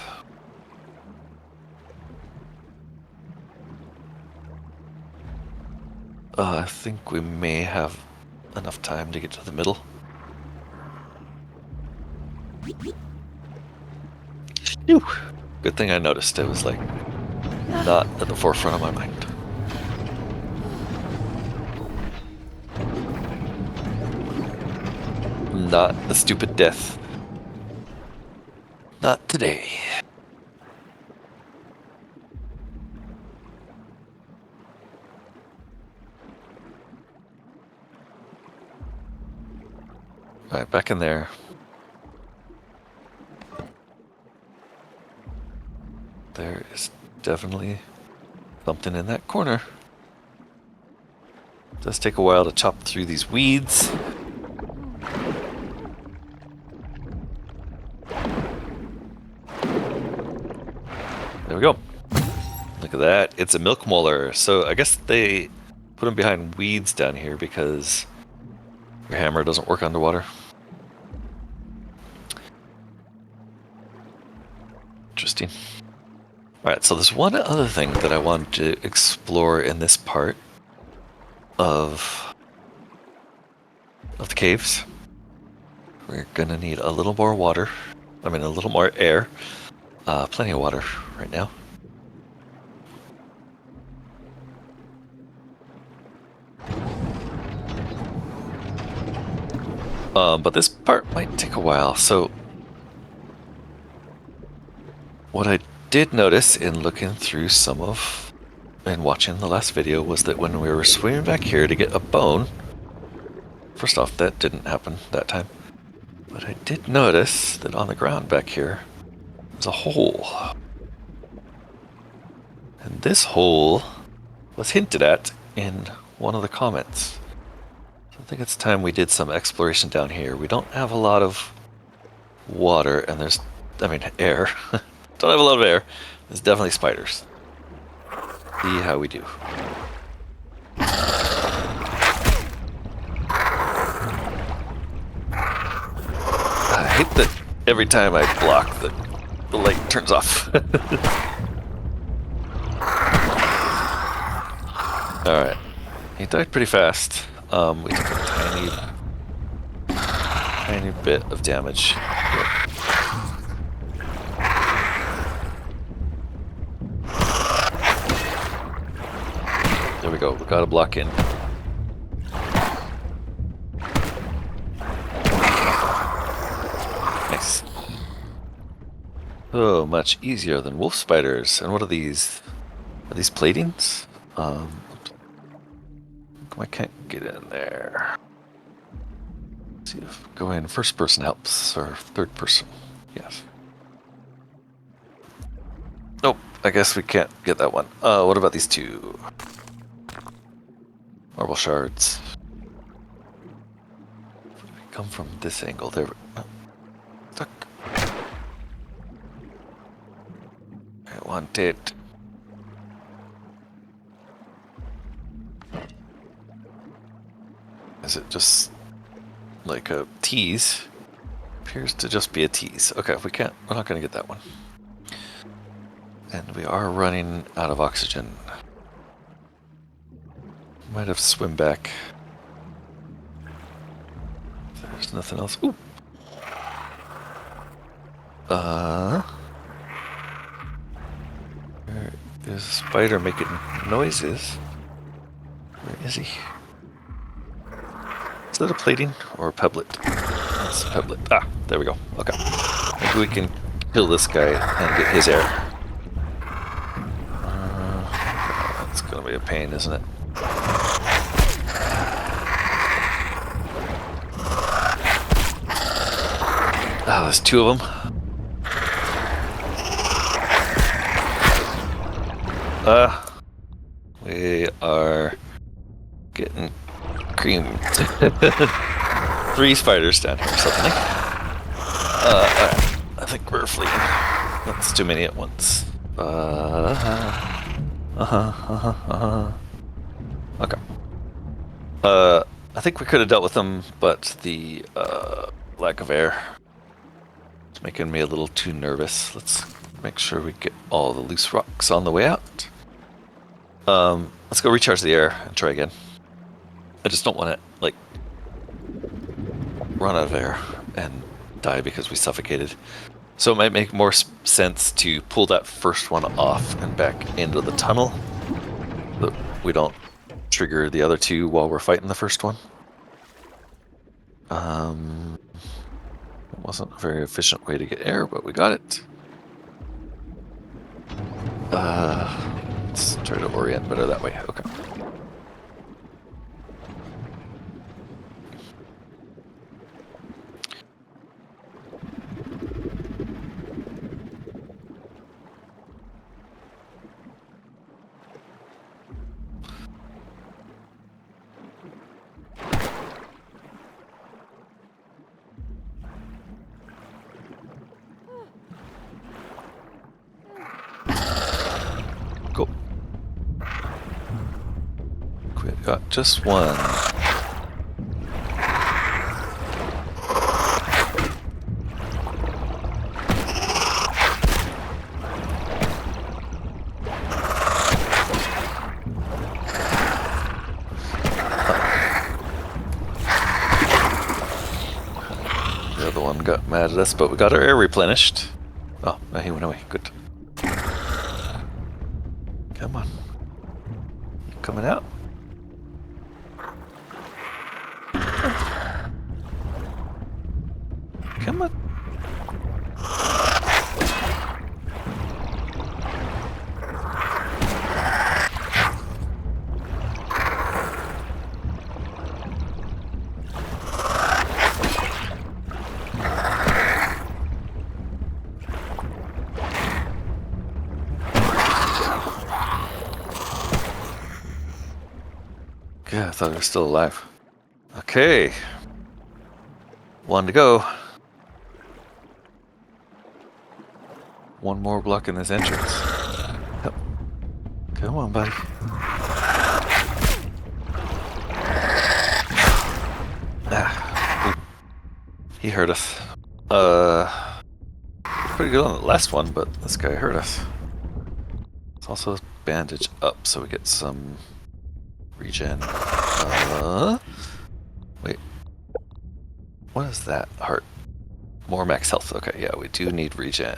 I think we may have enough time to get to the middle. Phew. Good thing I noticed. It was like not at the forefront of my mind. Not a stupid death. Not today. Alright, back in there. There is definitely something in that corner. It does take a while to chop through these weeds. There we go. Look at that. It's a milk molar. So I guess they put them behind weeds down here because your hammer doesn't work underwater. Interesting. Alright, so there's one other thing that I wanted to explore in this part of the caves. We're gonna need a little more water. I mean, a little more air. Plenty of water right now. But this part might take a while, so What I did notice in looking through and watching the last video was that when we were swimming back here to get a bone, first off, that didn't happen that time, but I did notice that on the ground back here was a hole. And this hole was hinted at in one of the comments. So I think it's time we did some exploration down here. We don't have a lot of water, and air. Don't have a lot of air. There's definitely spiders. See how we do. I hate that every time I block, the light turns off. Alright. He died pretty fast. We took a tiny bit of damage. There we go. We got a block in. Nice. Oh, much easier than wolf spiders. And what are these? Are these platings? I can't get in there. Let's see if going first person helps, or third person. Yes. Nope, I guess we can't get that one. What about these two? Marble shards. Come from this angle. There. Stuck. I want it. Is it just like a tease? Appears to just be a tease. Okay, if we can't, we're not going to get that one. And we are running out of oxygen. Might have to swim back. There's nothing else. Ooh. There is a spider making noises. Where is he? Is that a plating or a pebblet? That's a pebblet. Ah, there we go. Okay. Maybe we can kill this guy and get his air. That's gonna be a pain, isn't it? Ah, there's two of them. We are getting creamed. 3 spiders down here suddenly. Alright. I think we're fleeing. That's too many at once. Okay. I think we could have dealt with them, but the lack of air is making me a little too nervous. Let's make sure we get all the loose rocks on the way out. Let's go recharge the air and try again. I just don't want to, like, run out of air and die because we suffocated. So it might make more sense to pull that first one off and back into the tunnel, but we don't trigger the other two while we're fighting the first one. It wasn't a very efficient way to get air, but we got it. Let's try to orient better that way. Okay. Go. We got just one. The other one got mad at us, but we got our air replenished. Oh, no, he went away. Good. Come on. You coming out? Come on. Yeah, I thought it was still alive. Okay. One to go. One more block in this entrance. Yep. Come on, buddy. Ah. Ooh. He hurt us. Pretty good on the last one, but this guy hurt us. It's also bandage up, so we get some regen. Wait. What is that? Heart. More max health. Okay, yeah, we do need regen.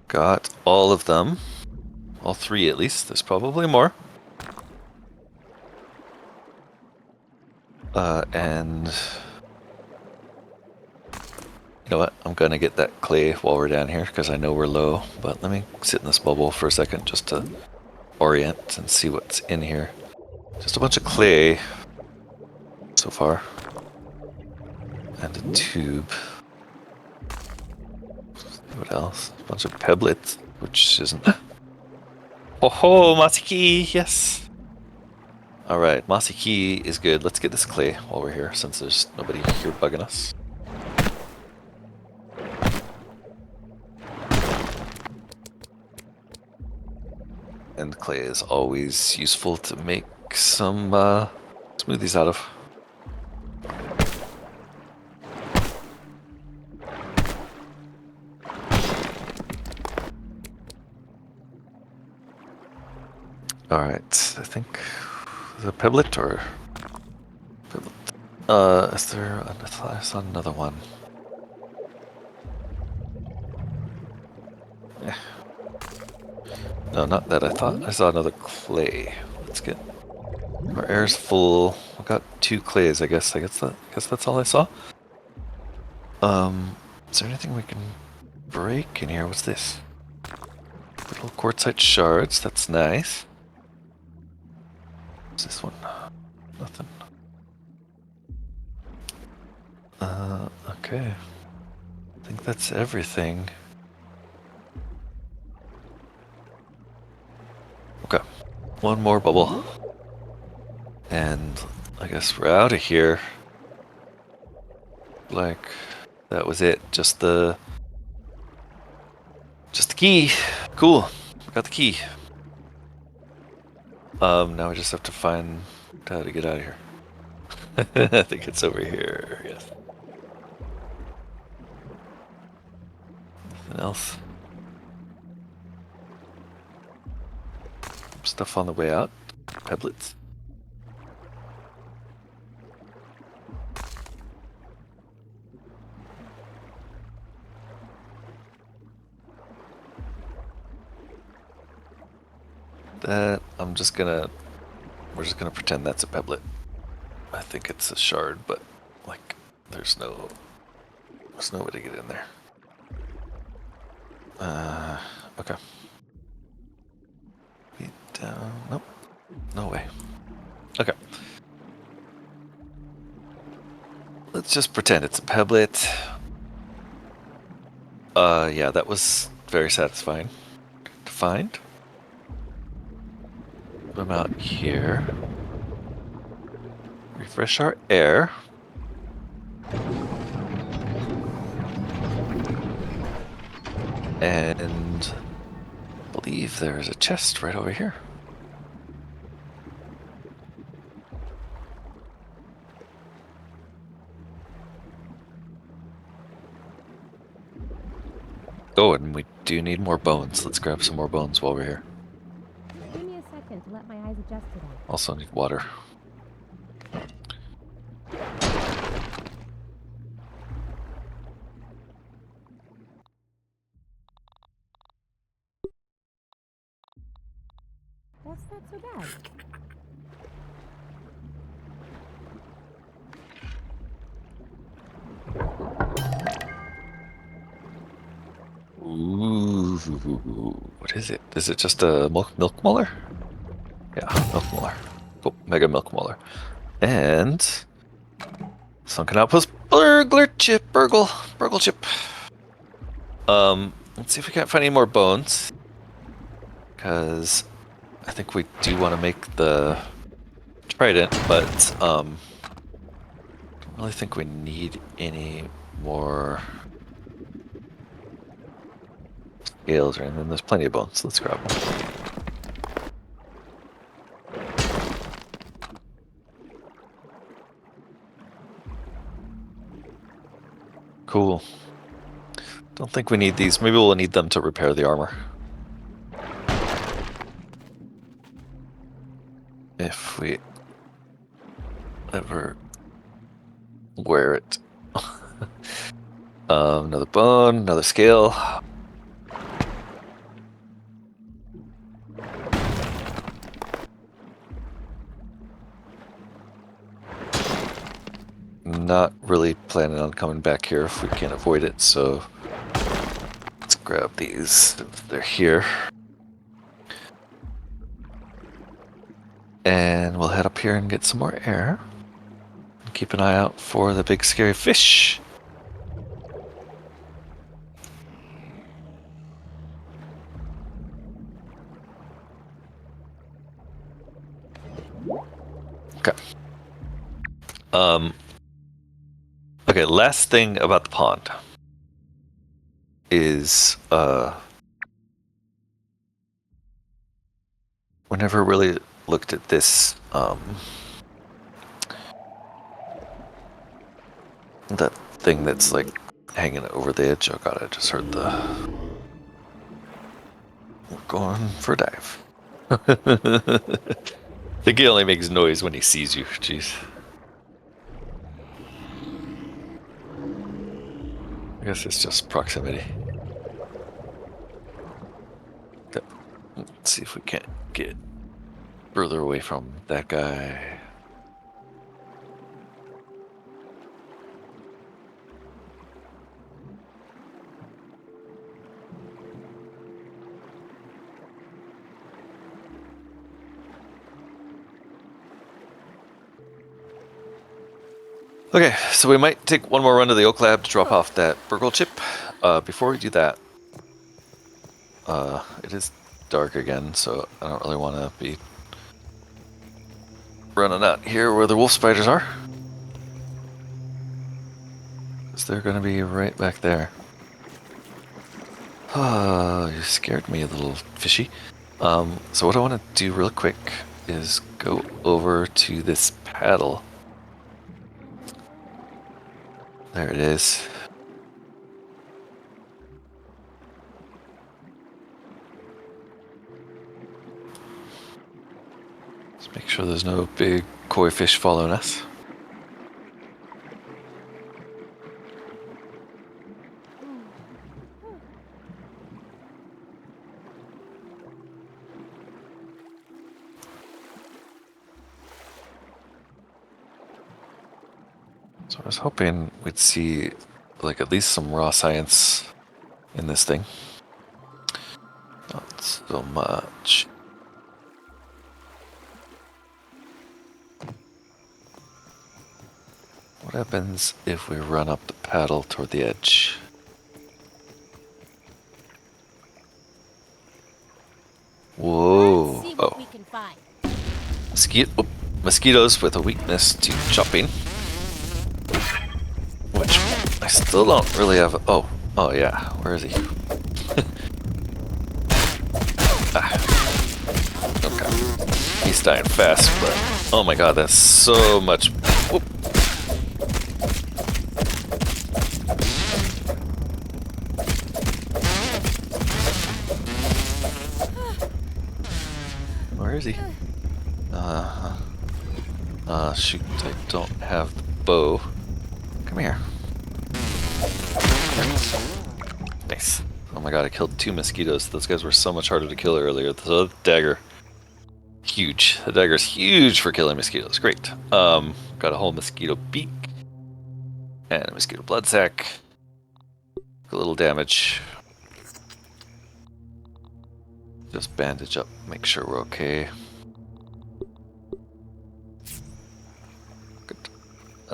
Got all of them. All three at least. There's probably more. And you know what? I'm gonna get that clay while we're down here because I know we're low. But let me sit in this bubble for a second just to orient and see what's in here. Just a bunch of clay so far. And a tube. What else? A bunch of pebblets, which isn't. Oh ho, mossy key, yes! Alright, mossy key is good. Let's get this clay while we're here, since there's nobody here bugging us. And clay is always useful to make some smoothies out of. Alright, I think the pebblet or pebblet. Is there I saw another one. Yeah. No, not that. I thought I saw another clay. Let's get our air's full. We got 2 clays, I guess. I guess that's all I saw. Is there anything we can break in here? What's this? Little quartzite shards. That's nice. What's this one? Nothing. Okay. I think that's everything. Okay. One more bubble. And I guess we're out of here. Like, that was it. Just the key. Cool. We got the key. Now we just have to find how to get out of here. I think it's over here, yes. Nothing else. Stuff on the way out. Pebblets. That we're just gonna pretend that's a pebblet. I think it's a shard, but like there's no way to get in there. Okay. Nope. No way. Okay. Let's just pretend it's a pebblet. Yeah, that was very satisfying to find. I'm out here. Refresh our air. And I believe there's a chest right over here. Oh, and we do need more bones. Let's grab some more bones while we're here. Give me a second to let my eyes adjust to that. Also need water. That's not so bad. Ooh, what is it? Is it just a milk molar? Yeah, milk molar. Oh, Mega Milk Molar. And Sunken Outpost Burglar Chip. B.u.r.g.l chip. Let's see if we can't find any more bones. Because I think we do want to make the trident, but don't really think we need any more scales or anything. There's plenty of bones. Let's grab them. Cool. Don't think we need these. Maybe we'll need them to repair the armor. If we ever wear it. Another bone, another scale. Not really planning on coming back here if we can't avoid it, so let's grab these if they're here. And we'll head up here and get some more air. And keep an eye out for the big scary fish. Okay. Okay, last thing about the pond is we never really looked at this that thing that's like hanging over the edge. Oh god, I just heard we're going for a dive. I think he only makes noise when he sees you. Jeez. I guess it's just proximity. Okay. Let's see if we can't get further away from that guy. Okay, so we might take one more run to the Oak Lab to drop off that B.u.r.g.l chip. Before we do that, it is dark again, so I don't really want to be running out here where the wolf spiders are. Because they're going to be right back there. You scared me, little fishy. So what I want to do real quick is go over to this paddle. There it is. Let's make sure there's no big koi fish following us. So I was hoping we'd see like at least some raw science in this thing. Not so much. What happens if we run up the paddle toward the edge? Whoa. Let's see what we can find. Mosquitoes with a weakness to chopping. Which I still don't really have. Oh yeah. Where is he? Okay. He's dying fast, but oh my god, that's so much. Whoop. Where is he? Shoot, I don't have the bow. Come here. Nice. Oh my god, I killed 2 mosquitoes. Those guys were so much harder to kill earlier. The dagger, huge. The dagger's huge for killing mosquitoes. Great. Got a whole mosquito beak and a mosquito blood sac. A little damage. Just bandage up, make sure we're okay.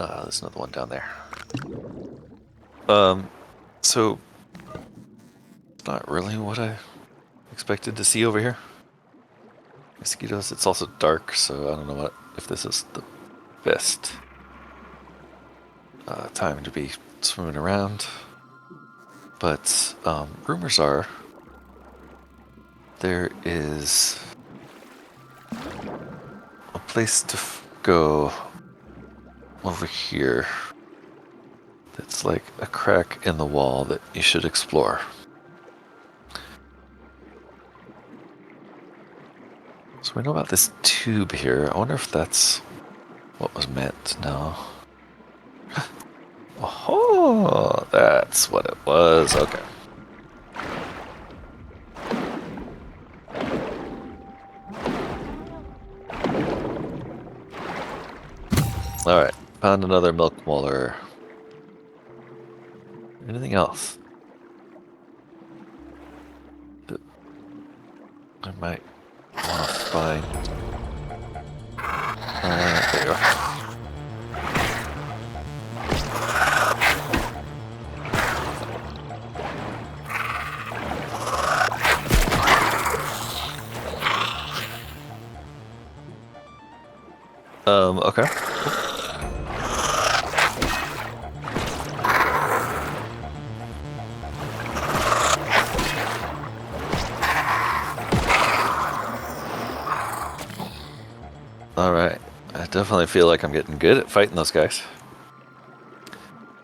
There's another one down there. So it's not really what I expected to see over here. Mosquitoes. It's also dark, so I don't know if this is the best time to be swimming around. But rumors are there is a place to go over here that's like a crack in the wall that you should explore. So we know about this tube here. I wonder if that's what was meant. No. Oh, that's what it was. Okay. Alright, found another milk molar. Anything else that I might want to find? There you are. Okay. Alright. I definitely feel like I'm getting good at fighting those guys.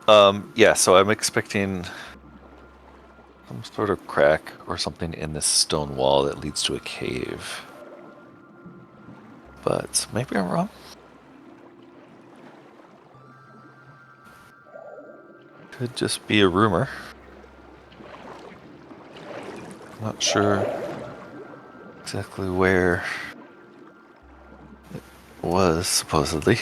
Yeah, so I'm expecting some sort of crack or something in this stone wall that leads to a cave. But maybe I'm wrong. Could just be a rumor. I'm not sure exactly where it was, supposedly.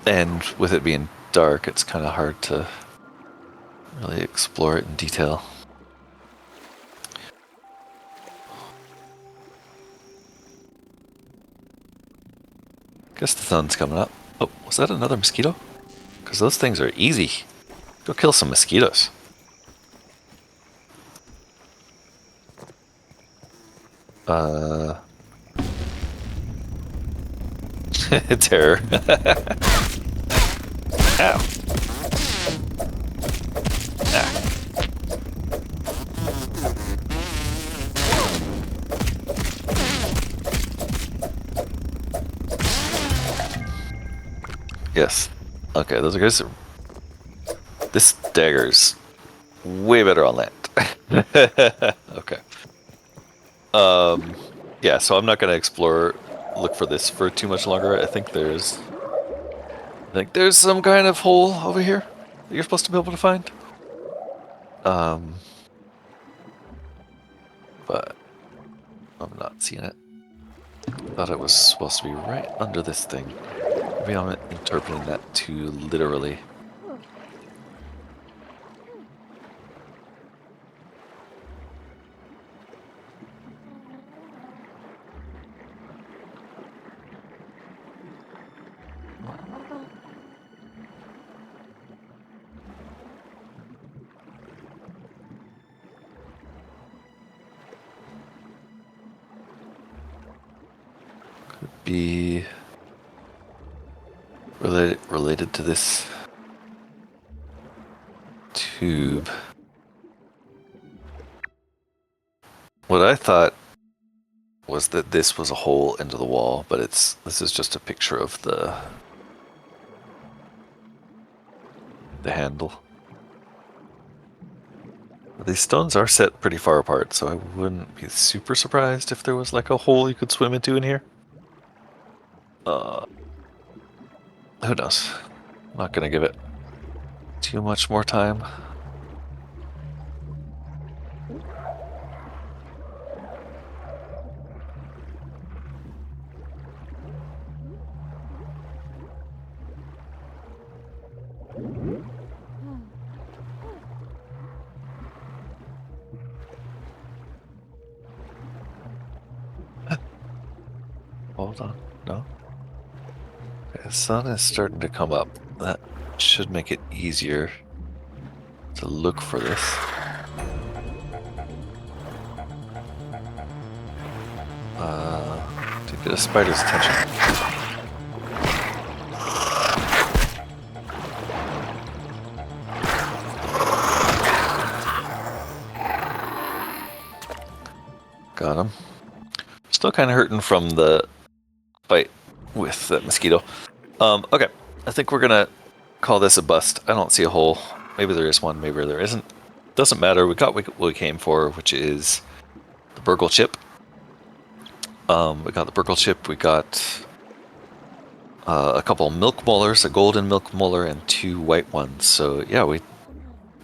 And with it being dark, it's kind of hard to really explore it in detail. Guess the sun's coming up. Oh, was that another mosquito? Because those things are easy. Go kill some mosquitoes. Terror. Ow. Ah. Yes. Okay, those are guys. This dagger's way better on land. Okay. Yeah, so I'm not gonna look for this for too much longer. I think there's some kind of hole over here that you're supposed to be able to find. But I'm not seeing it. Thought it was supposed to be right under this thing. Maybe I'm interpreting that too literally. Be related to this tube. What I thought was that this was a hole into the wall, but this is just a picture of the handle. These stones are set pretty far apart, so I wouldn't be super surprised if there was like a hole you could swim into in here. Who knows? I'm not gonna give it too much more time. hold on. No? Okay, the sun is starting to come up. That should make it easier to look for this. To get a spider's attention. Got him. Still kind of hurting from the fight with that mosquito. Okay, I think we're gonna call this a bust. I don't see a hole. Maybe there is one, maybe there isn't. Doesn't matter. We got what we came for, which is the B.u.r.g.l chip. We got the B.u.r.g.l chip. We got a couple milk molars, a golden milk molar, and 2 white ones. So yeah, it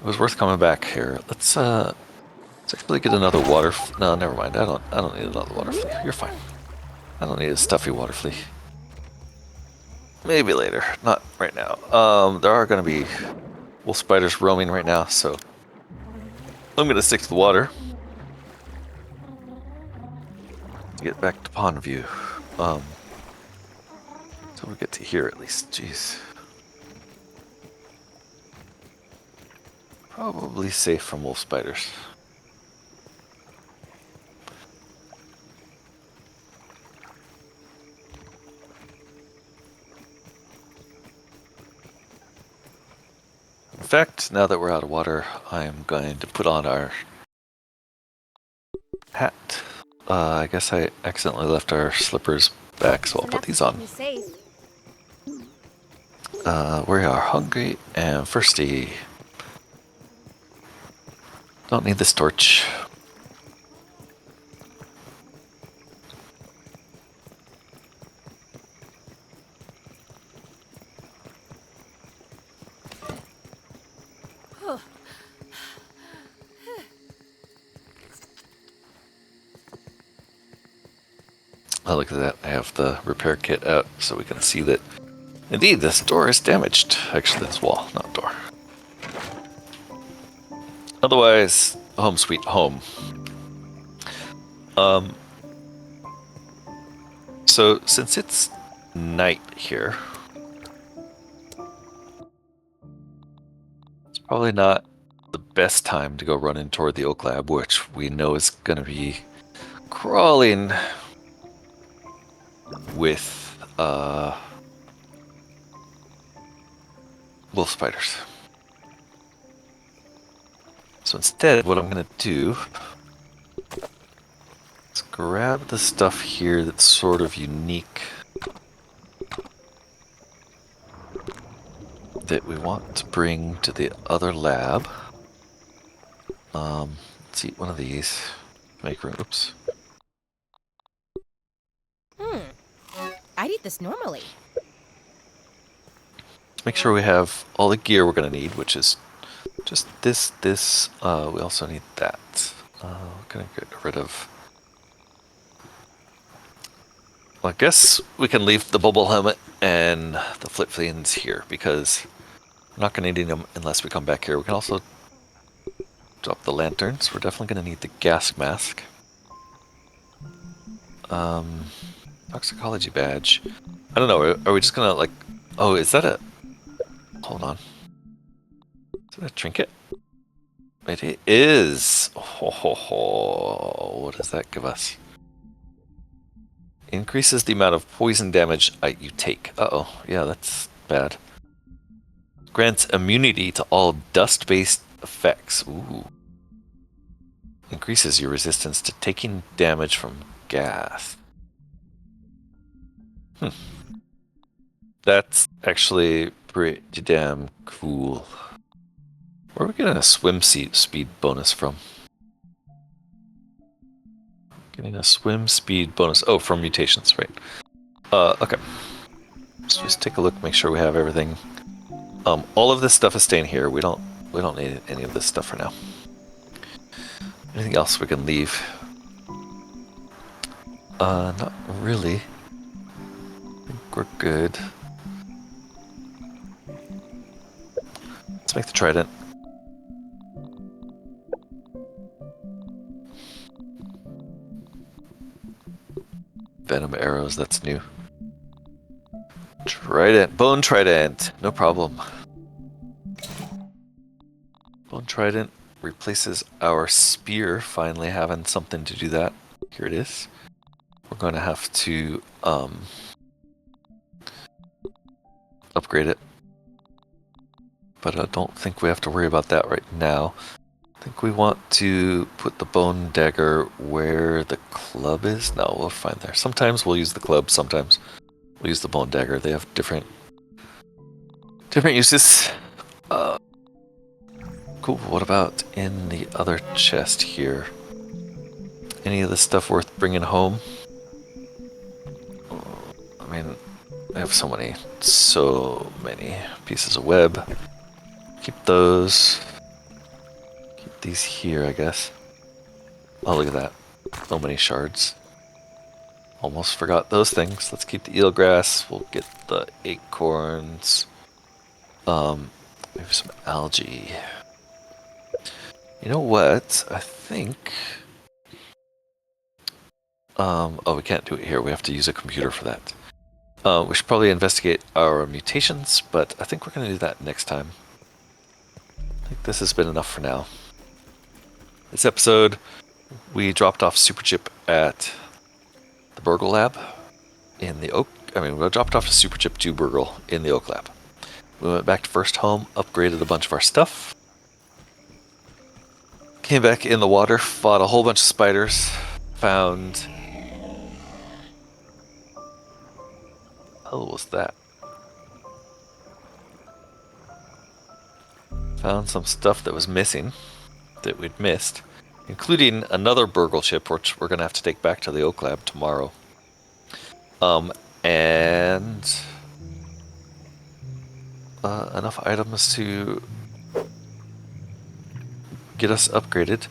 was worth coming back here. Let's actually get another water. No, never mind. I don't need another water flea. You're fine. I don't need a stuffy water flea. Maybe later, not right now. There are going to be wolf spiders roaming right now, so I'm going to stick to the water. Get back to pond view. So we get to here at least. Jeez. Probably safe from wolf spiders. In fact, now that we're out of water, I'm going to put on our hat. I guess I accidentally left our slippers back, so I'll put these on. We are hungry and thirsty. Don't need this torch. Oh, look at that. I have the repair kit out so we can see that indeed this door is damaged. Actually, this wall, not door. Otherwise, home sweet home. So since it's night here, it's probably not the best time to go running toward the oak lab, which we know is going to be crawling with wolf spiders. So instead, what I'm going to do is grab the stuff here that's sort of unique that we want to bring to the other lab. Let's eat one of these. Make room. Oops. I'd eat this normally. Make sure we have all the gear we're going to need, which is just this. We also need that. We're going to get rid of... Well, I guess we can leave the bubble helmet and the flip fins here, because we're not going to need them unless we come back here. We can also drop the lanterns. We're definitely going to need the gas mask. Toxicology badge. I don't know, are we just going to like... Oh, is that a... Hold on. Is that a trinket? It is. What does that give us? Increases the amount of poison damage you take. Uh-oh. Yeah, that's bad. Grants immunity to all dust-based effects. Ooh. Increases your resistance to taking damage from gas. That's actually pretty damn cool. Where are we getting a swim speed bonus from? Getting a swim speed bonus. Oh, from mutations, right. Okay. Let's just take a look, make sure we have everything. All of this stuff is staying here. We don't need any of this stuff for now. Anything else we can leave? Not really. I think we're good. Let's make the trident. Venom arrow. arrows, that's new. Trident, bone trident, no problem. Bone trident replaces our spear, finally having something to do that. Here it is. We're going to have to upgrade it. But I don't think we have to worry about that right now. I think we want to put the bone dagger where the club is. No, we'll find there. Sometimes we'll use the club, sometimes we'll use the bone dagger. They have different uses. Cool. What about in the other chest here? Any of the stuff worth bringing home? I mean, I have so many pieces of web. Keep those. Keep these here, I guess. Oh, look at that. So many shards. Almost forgot those things. Let's keep the eelgrass. We'll get the acorns. Maybe some algae. You know what? I think... oh, we can't do it here. We have to use a computer for that. We should probably investigate our mutations, but I think we're going to do that next time. I think this has been enough for now. This episode, we dropped off Superchip at the B.u.r.g.l lab in the Oak. We dropped off a Superchip to B.u.r.g.l in the Oak lab. We went back to First Home, upgraded a bunch of our stuff. Came back in the water, fought a whole bunch of spiders, found... What was that? Found some stuff that was missing, that we'd missed, including another B.u.r.g.l chip, which we're going to have to take back to the Oak lab tomorrow. And... enough items to get us upgraded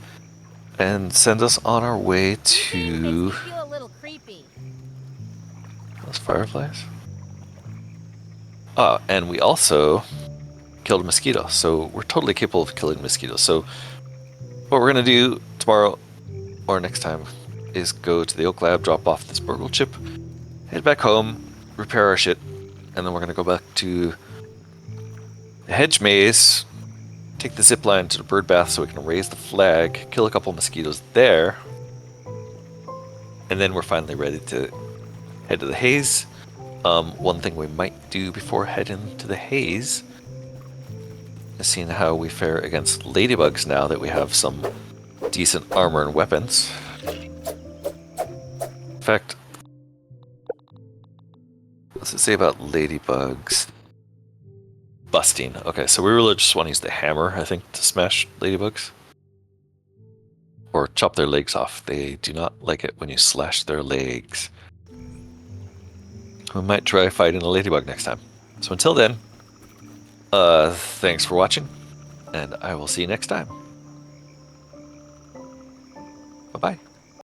and send us on our way to... Makes me feel a little creepy. Those fireflies? And we also killed a mosquito, so we're totally capable of killing mosquitoes. So what we're going to do tomorrow or next time is go to the Oak lab, drop off this B.u.r.g.l chip, head back home, repair our shit, and then we're going to go back to the hedge maze, take the zip line to the bird bath so we can raise the flag, kill a couple mosquitoes there, and then we're finally ready to head to the haze. One thing we might do before heading to the haze is seeing how we fare against ladybugs now that we have some decent armor and weapons. In fact, what's it say about ladybugs? Busting. Okay, so we really just want to use the hammer, I think, to smash ladybugs. Or chop their legs off. They do not like it when you slash their legs. We might try fighting a ladybug next time. So until then, thanks for watching, and I will see you next time. Bye-bye.